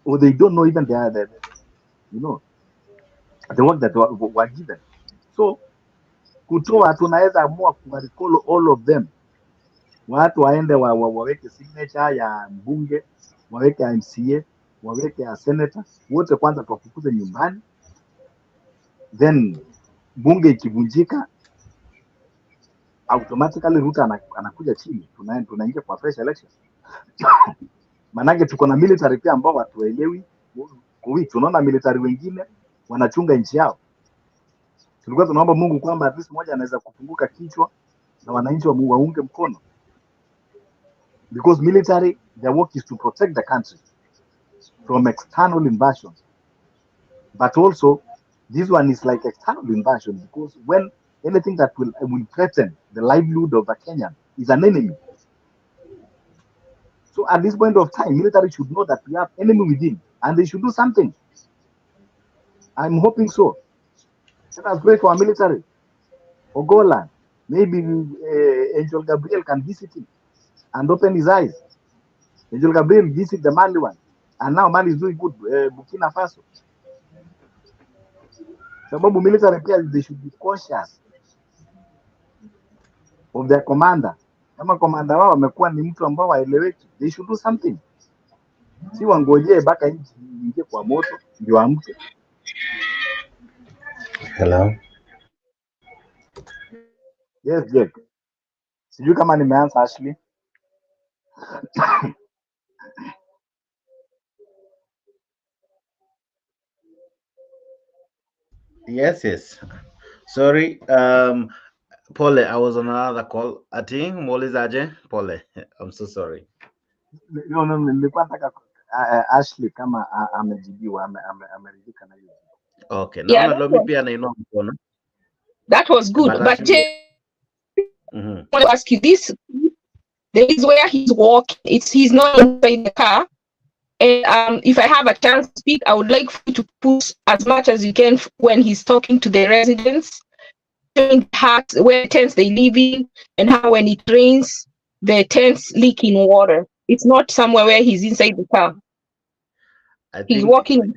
or they don't know even the you know, the work that were given. So kutoa tunaweza amua kurecall all of them. Watu waende waweke signature ya mbunge, waweke ya MCA, waweke ya senator, wote kwanza tuwafukuze nyumbani. Then bunge ikivunjika, automatically Ruto anakuja chini, tunaingia kwa fresh election. Manake tuko na military pia ambao watuelewi. Tunaona military wengine wanachunga nchi yao. Tulikuwa tunaomba Mungu kwamba at least mmoja anaweza kufunguka kichwa na wananchi waunge mkono. Because military, their work is to protect the country from external invasions. But also, this one is like external invasion, because when anything that will threaten the livelihood of a Kenyan is an enemy. So at this point of time, military should know that we have enemy within, and they should do something. I'm hoping so. Let us pray for our military. Ogola, maybe Angel Gabriel can visit him and open his eyes. Angel Gabriel visit the Mali one, and now Mali is doing good. Burkina Faso. Sababu military players, they should be cautious of their commander. Kama commander wao amekuwa ni mtu ambao waeleweki, they should do something. Si wangojee mpaka nchi ingie kwa moto ndio amke. Hello. Yes, Jack. Sijui kama nimeanza Ashley. Yes. Sorry. Pole, I was on another call. Ati, muulizaje? Pole. I'm so sorry. No, nilikuwa nataka Ashley kama amejibiwa, ameridhika na hiyo. Okay. Naona Domi pia anainua mkono. That was good. But I want to ask you this. There is where he's walking. He's not inside the car. And if I have a chance to speak, I would like you to put as much as you can when he's talking to the residents, showing where tents they live in, and how when it rains, the tents leak in water. It's not somewhere where he's inside the car. He's walking.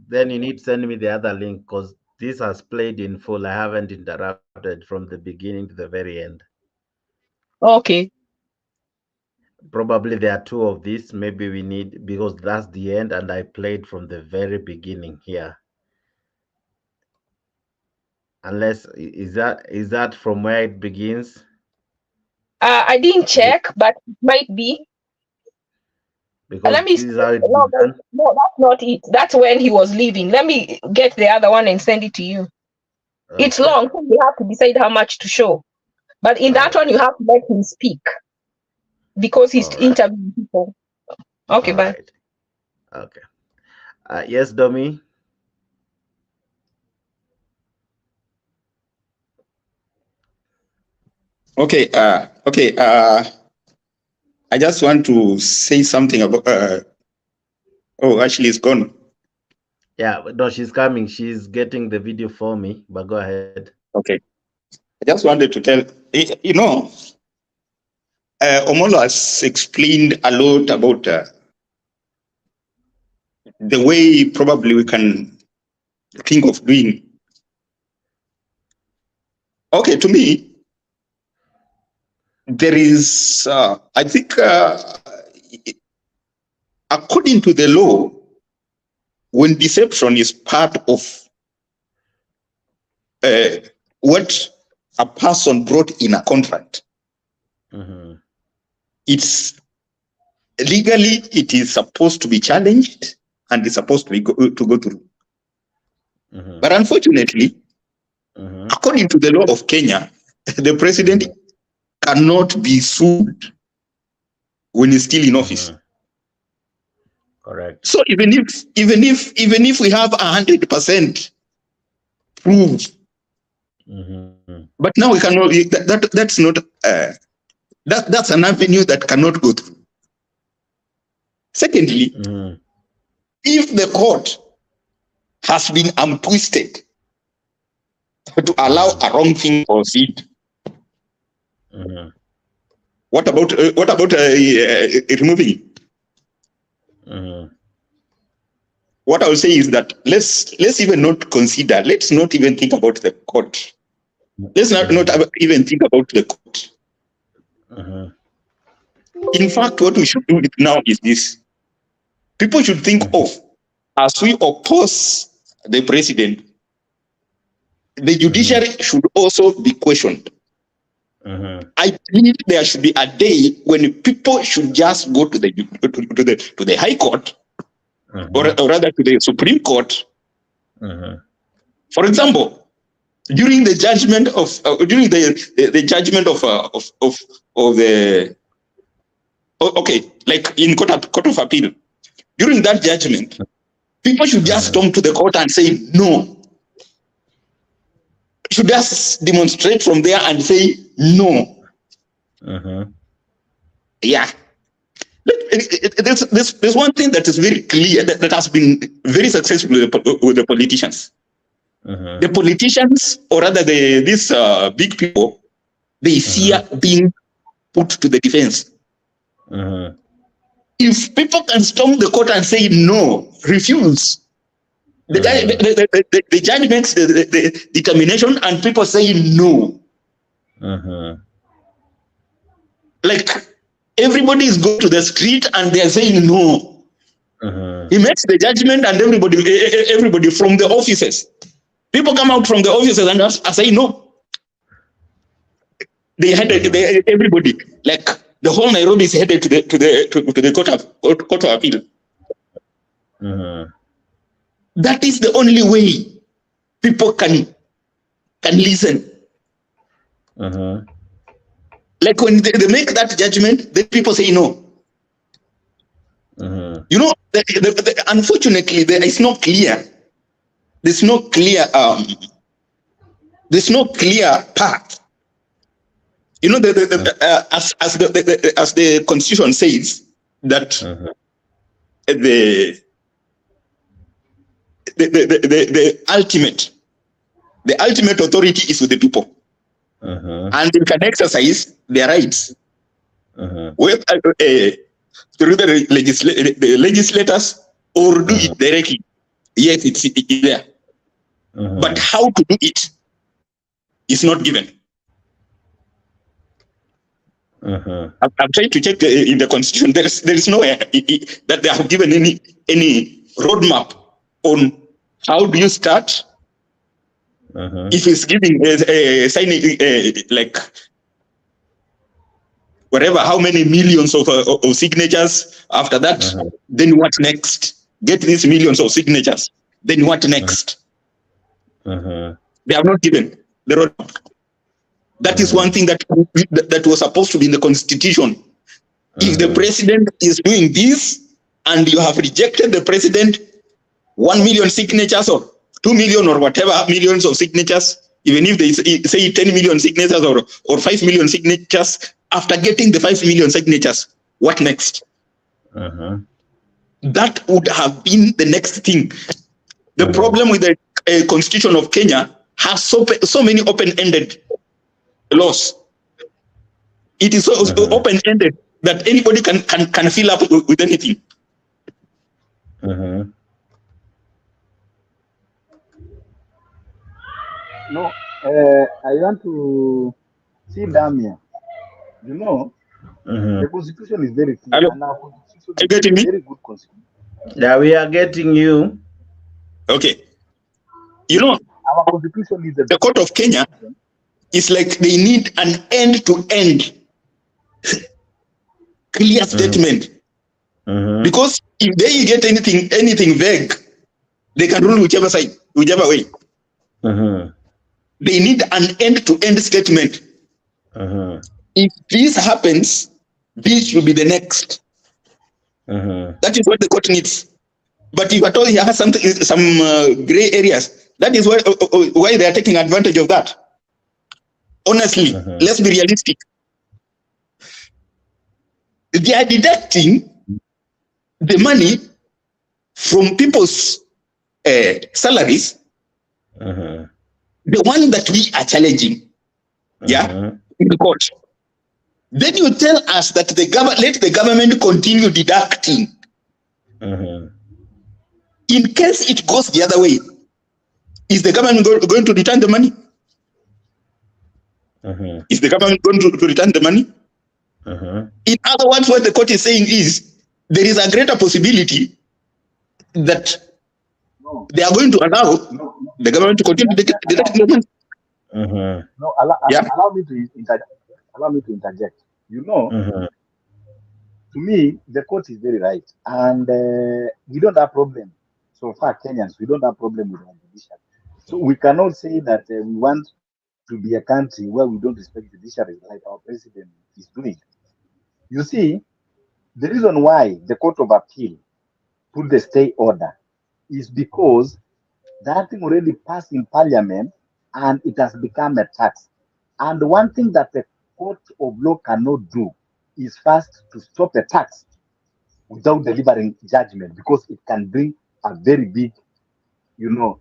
Then you need to send me the other link, because this has played in full. I haven't interrupted from the beginning to the very end. Okay. Probably there are two of these. Maybe we need, because that's the end, and I played from the very beginning here. Unless is that from where it begins? I didn't check, but it might be. Because let me. This is how it no, that's not it. That's when he was leaving. Let me get the other one and send it to you. Okay. It's long, so you have to decide how much to show. But in that one, you have to let him speak because he's interviewing people. Okay, bye. Right. Okay. Yes, Domi. Okay. I just want to say something about. Oh, actually, it's gone. Yeah, no, she's coming. She's getting the video for me. But go ahead. Okay. I just wanted to tell Omolo has explained a lot about the way probably we can think of doing. Okay, to me, there is, I think, according to the law, when deception is part of what a person brought in a contract, it's legally, it is supposed to be challenged and it's supposed to go through. But unfortunately, according to the law of Kenya, the president cannot be sued when he's still in office. Correct. So even if we have 100% proof, but now we cannot. That's not. That's an avenue that cannot go through. Secondly, if the court has been untwisted to allow a wrong thing to proceed, what about removing? What I will say is that let's even not consider. Let's not even think about the court. Let's not even think about the court. In fact, what we should do now is this. People should think of, as we oppose the president, the judiciary should also be questioned. I believe there should be a day when people should just go to the High Court, or rather to the Supreme Court. For example, during the judgment of like in court of appeal, during that judgment, people should just come to the court and say no. Should just demonstrate from there and say no. Yeah. There's one thing that is very clear that has been very successful with the politicians. The politicians, or rather these big people, they fear being put to the defense. If people can storm the court and say no, refuse, the judge makes the determination and people say no. Like everybody is going to the street and they are saying no. He makes the judgment and everybody from the offices. People come out from the offices and say no. They had everybody, like the whole Nairobi is headed to the court of appeal. That is the only way people can listen. Like when they make that judgment, then people say no. You know, unfortunately, it's not clear. There's no clear path You know, as the constitution says that the ultimate authority is with the people, and they can exercise their rights. Whether through the legislators or do it directly. Yes, it's there. But how to do it is not given. I'm trying to check in the constitution. There is nowhere that they have given any roadmap on how do you start. If it's giving signing like whatever, how many millions of signatures after that, then what next? Get these millions of signatures, then what next? They have not given the roadmap. That is one thing that was supposed to be in the constitution. If the president is doing this and you have rejected the president, 1 million signatures or 2 million or whatever millions of signatures, even if they say 10 million signatures or 5 million signatures, after getting the 5 million signatures, what next? That would have been the next thing. The problem with the constitution of Kenya has so many open-ended laws. It is so open-ended that anybody can fill up with anything. No, I want to see Damia. You know, the constitution is very clear. Hello? And our constitution Are you getting me? very good constitution. Yeah, we are getting you. Okay. You know, Our constitution is the court of Kenya is like they need an end-to-end clear statement. Because if they get anything vague, they can rule whichever side, whichever way. They need an end-to-end statement. If this happens, this will be the next. That is what the court needs. But if at all he has some gray areas, that is why they are taking advantage of that. Honestly, let's be realistic. They are deducting the money from people's salaries, the one that we are challenging, in the court. Then you tell us that let the government continue deducting. In case it goes the other way, is the government going to return the money? Is the government going to return the money? In other words, what the court is saying is there is a greater possibility that they are going to allow the government to continue deducting the money. No, allow me to interject. You know, to me, the court is very right. And we don't have problem. So far, Kenyans, we don't have problem with our judiciary. So we cannot say that we want to be a country where we don't respect judiciary like our president is doing. You see, the reason why the Court of Appeal put the stay order is because that thing already passed in Parliament and it has become a tax. And one thing that the Court of Law cannot do is first to stop a tax without delivering judgment, because it can bring a very big,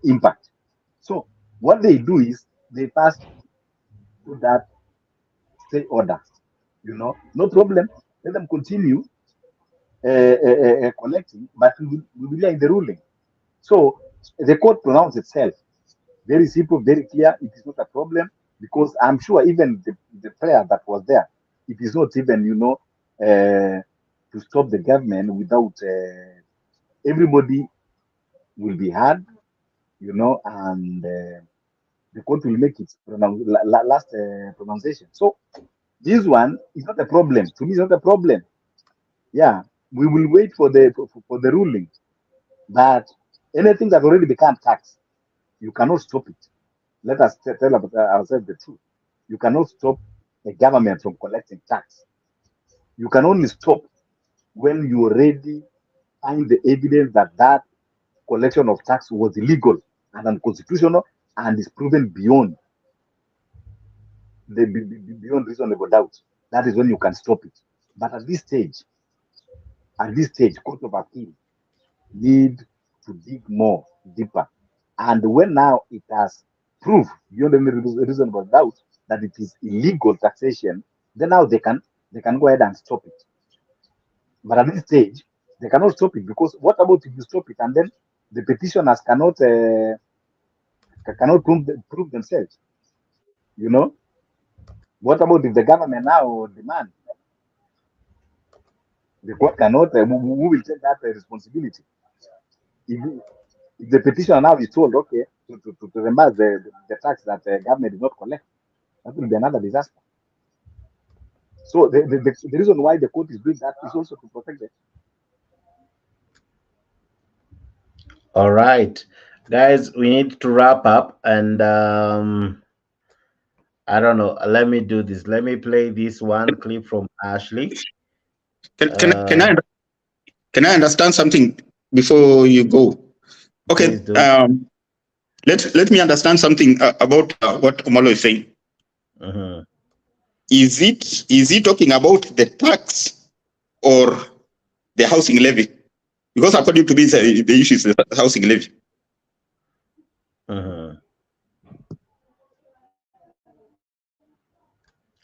impact. So what they do is they first put that stay order. No problem. Let them continue collecting, but we will hear in the ruling. So the court pronounced itself. Very simple, very clear. It is not a problem, because I'm sure even the prayer that was there, it is not even, to stop the government without everybody will be heard, and the court will make its last pronunciation. So this one is not a problem. To me, it's not a problem. Yeah, we will wait for the ruling. But anything that already become tax, you cannot stop it. Let us tell ourselves the truth. You cannot stop a government from collecting tax. You can only stop when you already find the evidence that collection of tax was illegal and unconstitutional and is proven beyond beyond reasonable doubt, that is when you can stop it. But at this stage, Court of Appeal need to dig more deeper. And when now it has proved beyond any reasonable doubt that it is illegal taxation, then now they can go ahead and stop it. But at this stage, they cannot stop it, because what about if you stop it and then the petitioners cannot prove themselves? You know, what about if the government now demand? The court cannot. Who will take that responsibility? If the petitioner now is told, okay, to reimburse the tax that the government did not collect, that will be another disaster. So the reason why the court is doing that is also to protect it. All right, guys, we need to wrap up, and I don't know. Let me do this. Let me play this one clip from Ashley. Can I understand something before you go? Okay. Let me understand something about what Omolo is saying. Mm-hmm. Is he talking about the tax or the housing levy? Because according to me, the issue is the housing levy. Mm-hmm.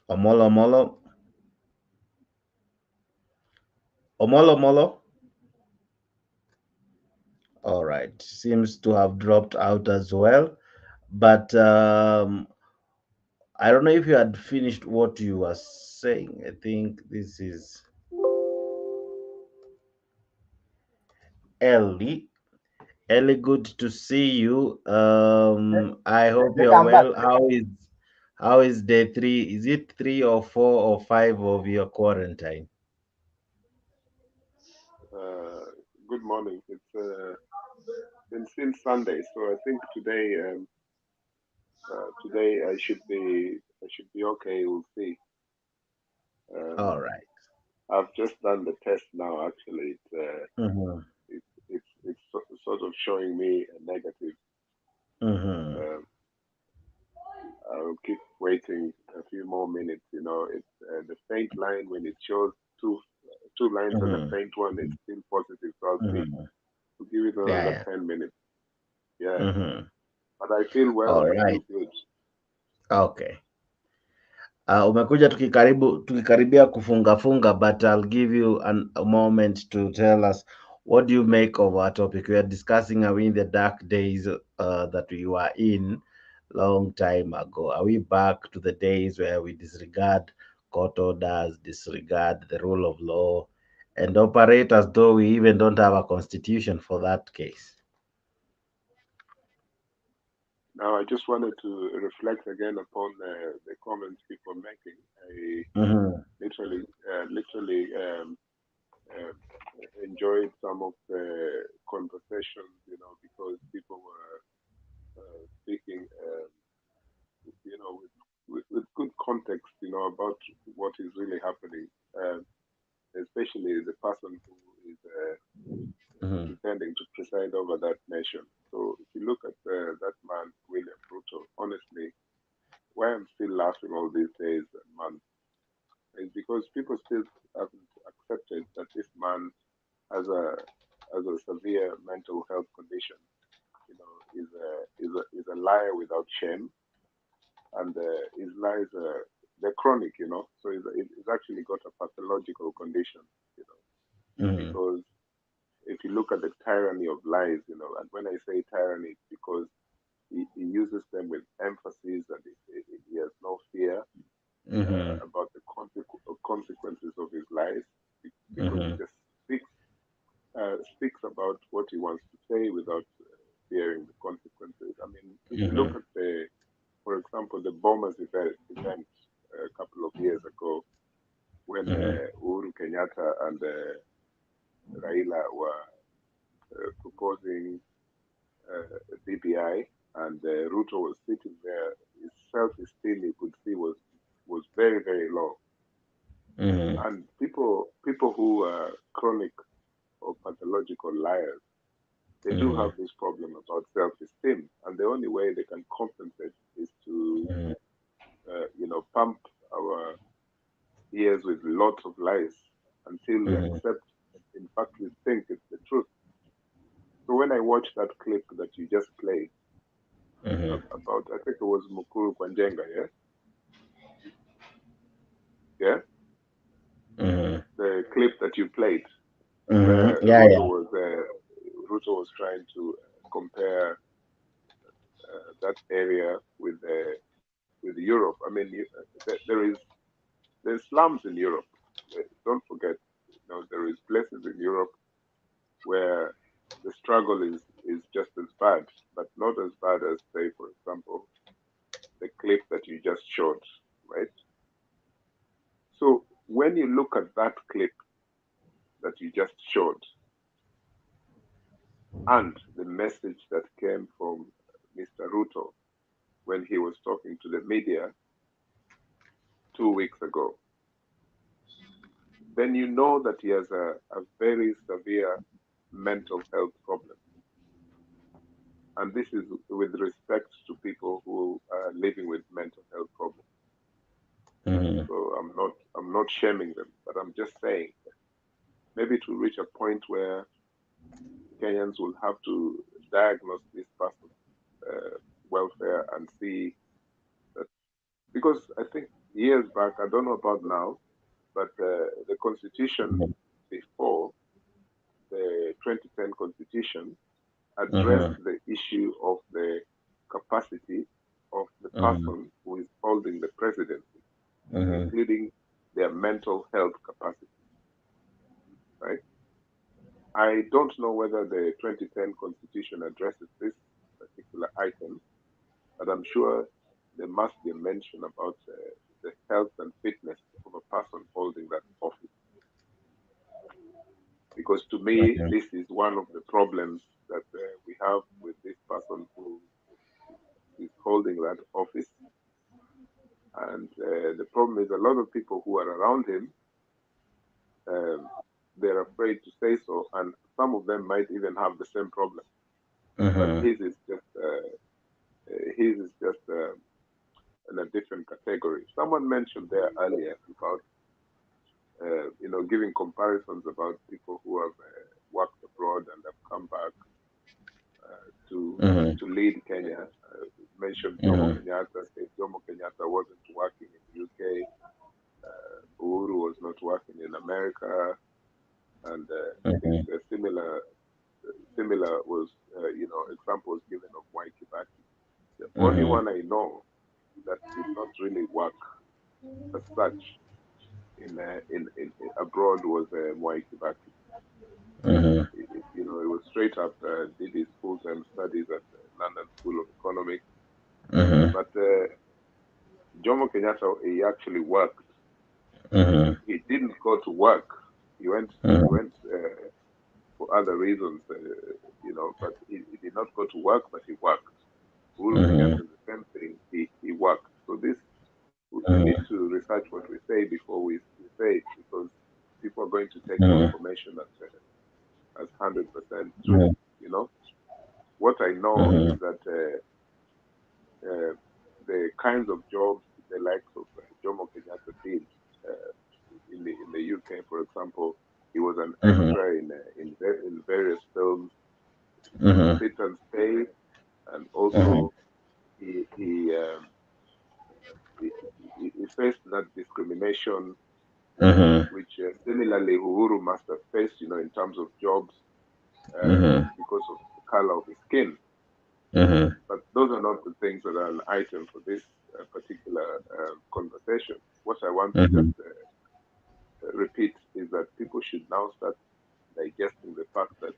Omolo. All right, seems to have dropped out as well. But I don't know if you had finished what you were saying. I think this is Ellie. Ellie, good to see you. I hope you're well. How is day 3? Is it 3 or 4 or 5 of your quarantine? Good morning. It's been since Sunday, so I think today I should be okay. We'll see. All right. I've just done the test now. Actually, Mm-hmm. it's sort of showing me a negative. Mm-hmm. I'll keep waiting a few more minutes. You know, it's the faint line when it shows two lines on the faint one. It's still positive, so I'll see. We'll give it another 10 minutes. Yeah. But I feel well. All I right. feel good. Okay. Umekuja tukikaribia kufunga, but I'll give you a moment to tell us what do you make of our topic. We are discussing, are we in the dark days that we were in long time ago? Are we back to the days where we disregard court orders, disregard the rule of law, and operate as though we even don't have a constitution for that case? Now, I just wanted to reflect again upon the comments people are making. I literally enjoyed some of the conversations, you know, because people were speaking, you know, with good context, you know, about what is really happening, especially the person who is pretending to preside over that nation. So if you look at that man, William Ruto, honestly, why I'm still laughing all these days and months is because people still haven't accepted that this man has a severe mental health condition. You know, is a liar without shame, and his lies they're chronic. You know, so he's actually got a pathological condition. You know, because if you look at the tyranny of lies, you know, and when I say tyranny, it's because he uses them with emphasis, and he has no fear about the consequences of his lies, because he just speaks about what he wants to say without fearing the consequences. I mean, if you look at for example, the bombers event a couple of years ago, when Uhuru Kenyatta and Raila were proposing BBI, and Ruto was sitting there, his self-esteem you could see was very, very low. And people who are chronic or pathological liars, they do have this problem about self-esteem, and the only way they can compensate is to, you know, pump our ears with lots of lies until we accept, in fact, we think it's the truth. So when I watched that clip that you just played about, I think it was Mukuru Kwanjenga, yeah? The clip that you played, where Ruto was trying to compare that area with Europe. I mean, there's slums in Europe. Don't forget, there is places in Europe where the struggle is just as bad, but not as bad as, say, for example, the clip that you just showed, right? So when you look at that clip that you just showed and the message that came from Mr. Ruto when he was talking to the media 2 weeks ago, then you know that he has a very severe mental health problem. And this is with respect to people who are living with mental health problems. So I'm not shaming them, but I'm just saying that maybe to reach a point where Kenyans will have to diagnose this person's welfare and see that, because I think years back, I don't know about now, but the constitution before the 2010 constitution addressed the issue of the capacity of the person who is holding the presidency, including their mental health capacity, right? I don't know whether the 2010 constitution addresses this particular item, but I'm sure there must be a mention about the health and fitness of a person holding that office. Because to me, this is one of the problems that we have with this person who is holding that office. And the problem is a lot of people who are around him, they're afraid to say so, and some of them might even have the same problem. But his is just in a different category. Someone mentioned there earlier about giving comparisons about people who have worked abroad and have come back to lead Kenya. Mentioned Jomo Kenyatta, said Jomo Kenyatta wasn't working in the UK. Uhuru was not working in America, and I think similar was examples given of Mwai Kibaki. The only one I know that did not really work as such in abroad was Mwai Kibaki. It was straight up, did his full-time studies at London School of Economics. But Jomo Kenyatta, he actually worked. He didn't go to work. He went for other reasons, but he did not go to work, but he worked. Uhuru Kenyatta, the same thing, he worked. So this, we need to research what we say before we say it, because people are going to take the information as 100% true. What I know is that the kinds of jobs the likes of Jomo Kenyatta did in the UK, for example, he was an extra in various films, sit and stay, and also he faced that discrimination, which similarly Uhuru must have faced, in terms of jobs because of the color of his skin. But those are not the things that are an item for this particular conversation. What I want to just repeat is that people should now start digesting the fact that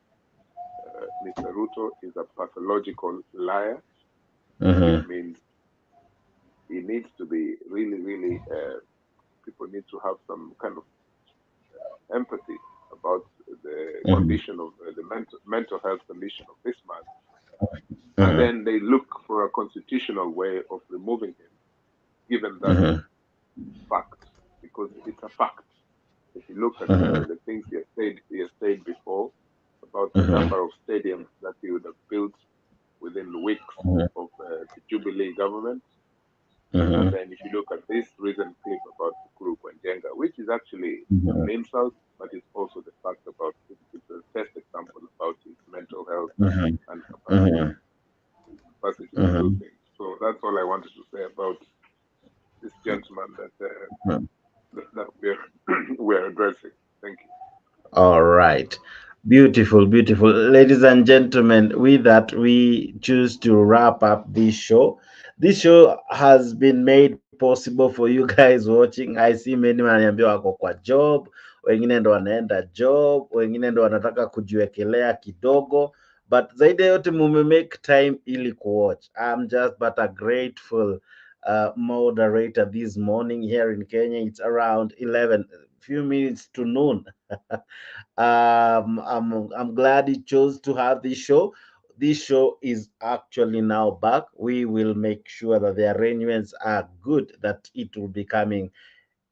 Mr. Ruto is a pathological liar. It means he needs to be really, really, people need to have some kind of empathy about the condition of the mental health condition of this man. And then they look for a constitutional way of removing him, given that fact, because it's a fact. If you look at the things he has said before about the number of stadiums that he would have built within weeks of the Jubilee government, And then if you look at this recent clip about Kuru Kwenjenga, which is actually an insult, but it's also the fact about it's a test example about his mental health and capacity to do things. So that's all I wanted to say about this gentleman that we're addressing. Thank you. All right. Beautiful, beautiful. Ladies and gentlemen, with that, we choose to wrap up this show. This show has been made possible for you guys watching. I see many wananiambia wako kwa job, wengine ndo wanaenda job, wengine ndo wanataka kujiwekelea kidogo, but zaidi yote mume make time ili kuwatch. I'm just but a grateful moderator this morning here in Kenya. It's around 11, few minutes to noon. I'm glad he chose to have this show. This show is actually now back. We will make sure that the arrangements are good, that it will be coming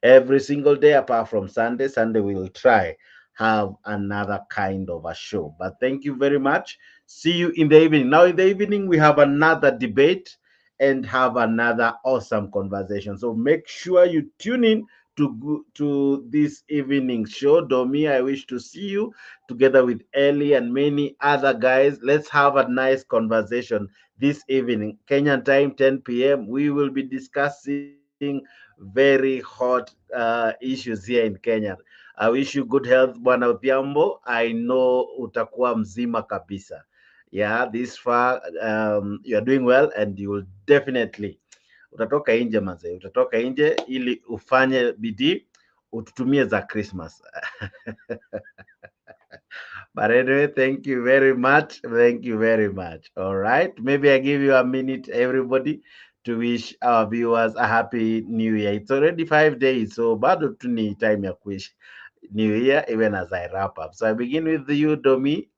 every single day apart from Sunday. Sunday we will try have another kind of a show. But thank you very much. See you in the evening. Now in the evening we have another debate and have another awesome conversation. So make sure you tune in to this evening show. Domi, I wish to see you together with Ellie and many other guys. Let's have a nice conversation this evening. Kenyan time, 10 p.m. We will be discussing very hot issues here in Kenya. I wish you good health, Bwana Odhiambo. I know utakuwa mzima kabisa. Yeah, this far you are doing well and you will definitely utatoka nje mazee, utatoka nje ili ufanye bidii ututumie za Christmas. But anyway, thank you very much. Thank you very much. All right. Maybe I give you a minute, everybody, to wish our viewers a happy new year. It's already 5 days, so bado tu ni time ya kuish new year even as I wrap up. So I begin with you, Domi.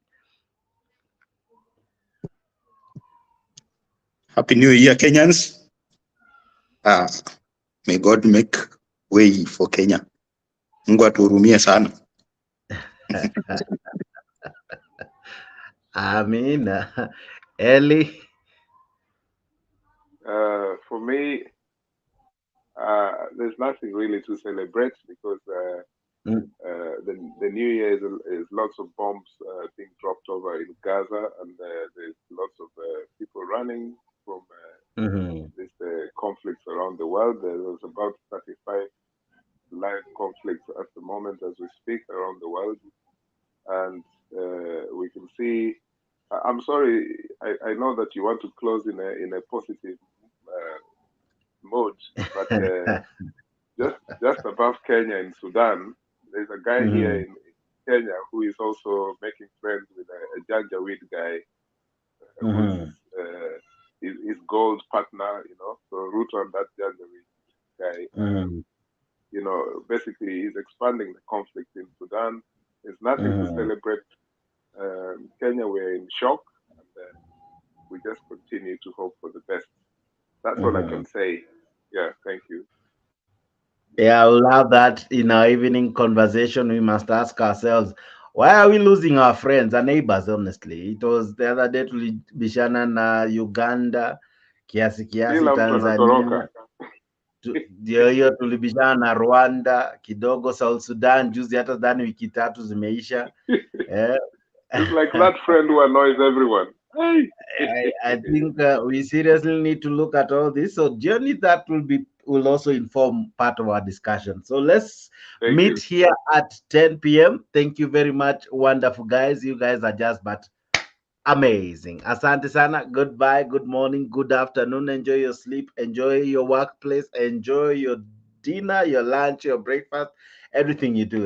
Happy New Year, Kenyans. May God make way for Kenya. Mungu atuhurumie sana. Amen. Ellie. For me, there's nothing really to celebrate because the New Year is lots of bombs being dropped over in Gaza, and there's lots of people running from these conflicts around the world. There's about 35 live conflicts at the moment as we speak around the world, and we can see. I'm sorry, I know that you want to close in a positive mode, but just above Kenya in Sudan, there's a guy here in Kenya who is also making friends with a Janjaweed guy, who's his gold partner, you know. So Ruto and that Janjaweed guy, you know, basically he's expanding the conflict in Sudan. There's nothing to celebrate. Kenya, we're in shock, and we just continue to hope for the best. That's all I can say. Yeah, thank you. Yeah, I love that. In our evening conversation, we must ask ourselves, why are we losing our friends, our neighbors, honestly? It was the other day tulibishana na Uganda, kiasi Tanzania. Ndio hiyo tulibishana na Rwanda, kidogo South Sudan, juzi hata dhani wiki 3 zimeisha. It's like that friend who annoys everyone. I think we seriously need to look at all this. So journey that will also inform part of our discussion. So let's meet here at 10 p.m. Thank you very much, wonderful guys. You guys are just but amazing. Asante sana. Goodbye, good morning, good afternoon. Enjoy your sleep, enjoy your workplace, enjoy your dinner, your lunch, your breakfast, everything you do.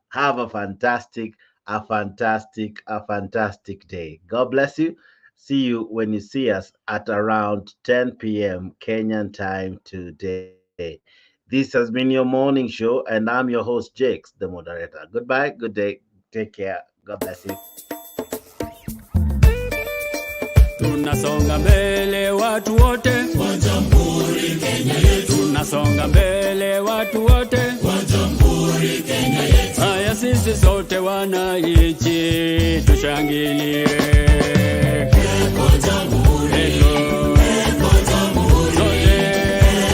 Have a fantastic day. God bless you. See you when you see us at around 10 p.m. Kenyan time today. This has been your morning show, and I'm your host, Jakes, the moderator. Goodbye, good day, take care. God bless you. Tunasonga mbele watu wote wa Jamhuri Kenya yetu. Tunasonga mbele watu wote wa Jamhuri Kenya yetu. Haya sisi sote wananchi tushangilie. Eko Jamhuri, eko Jamhuri, sote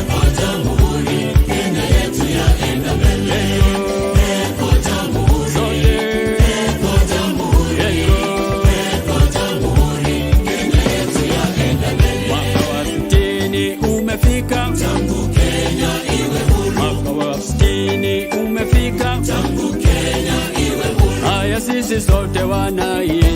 sisi sote wanai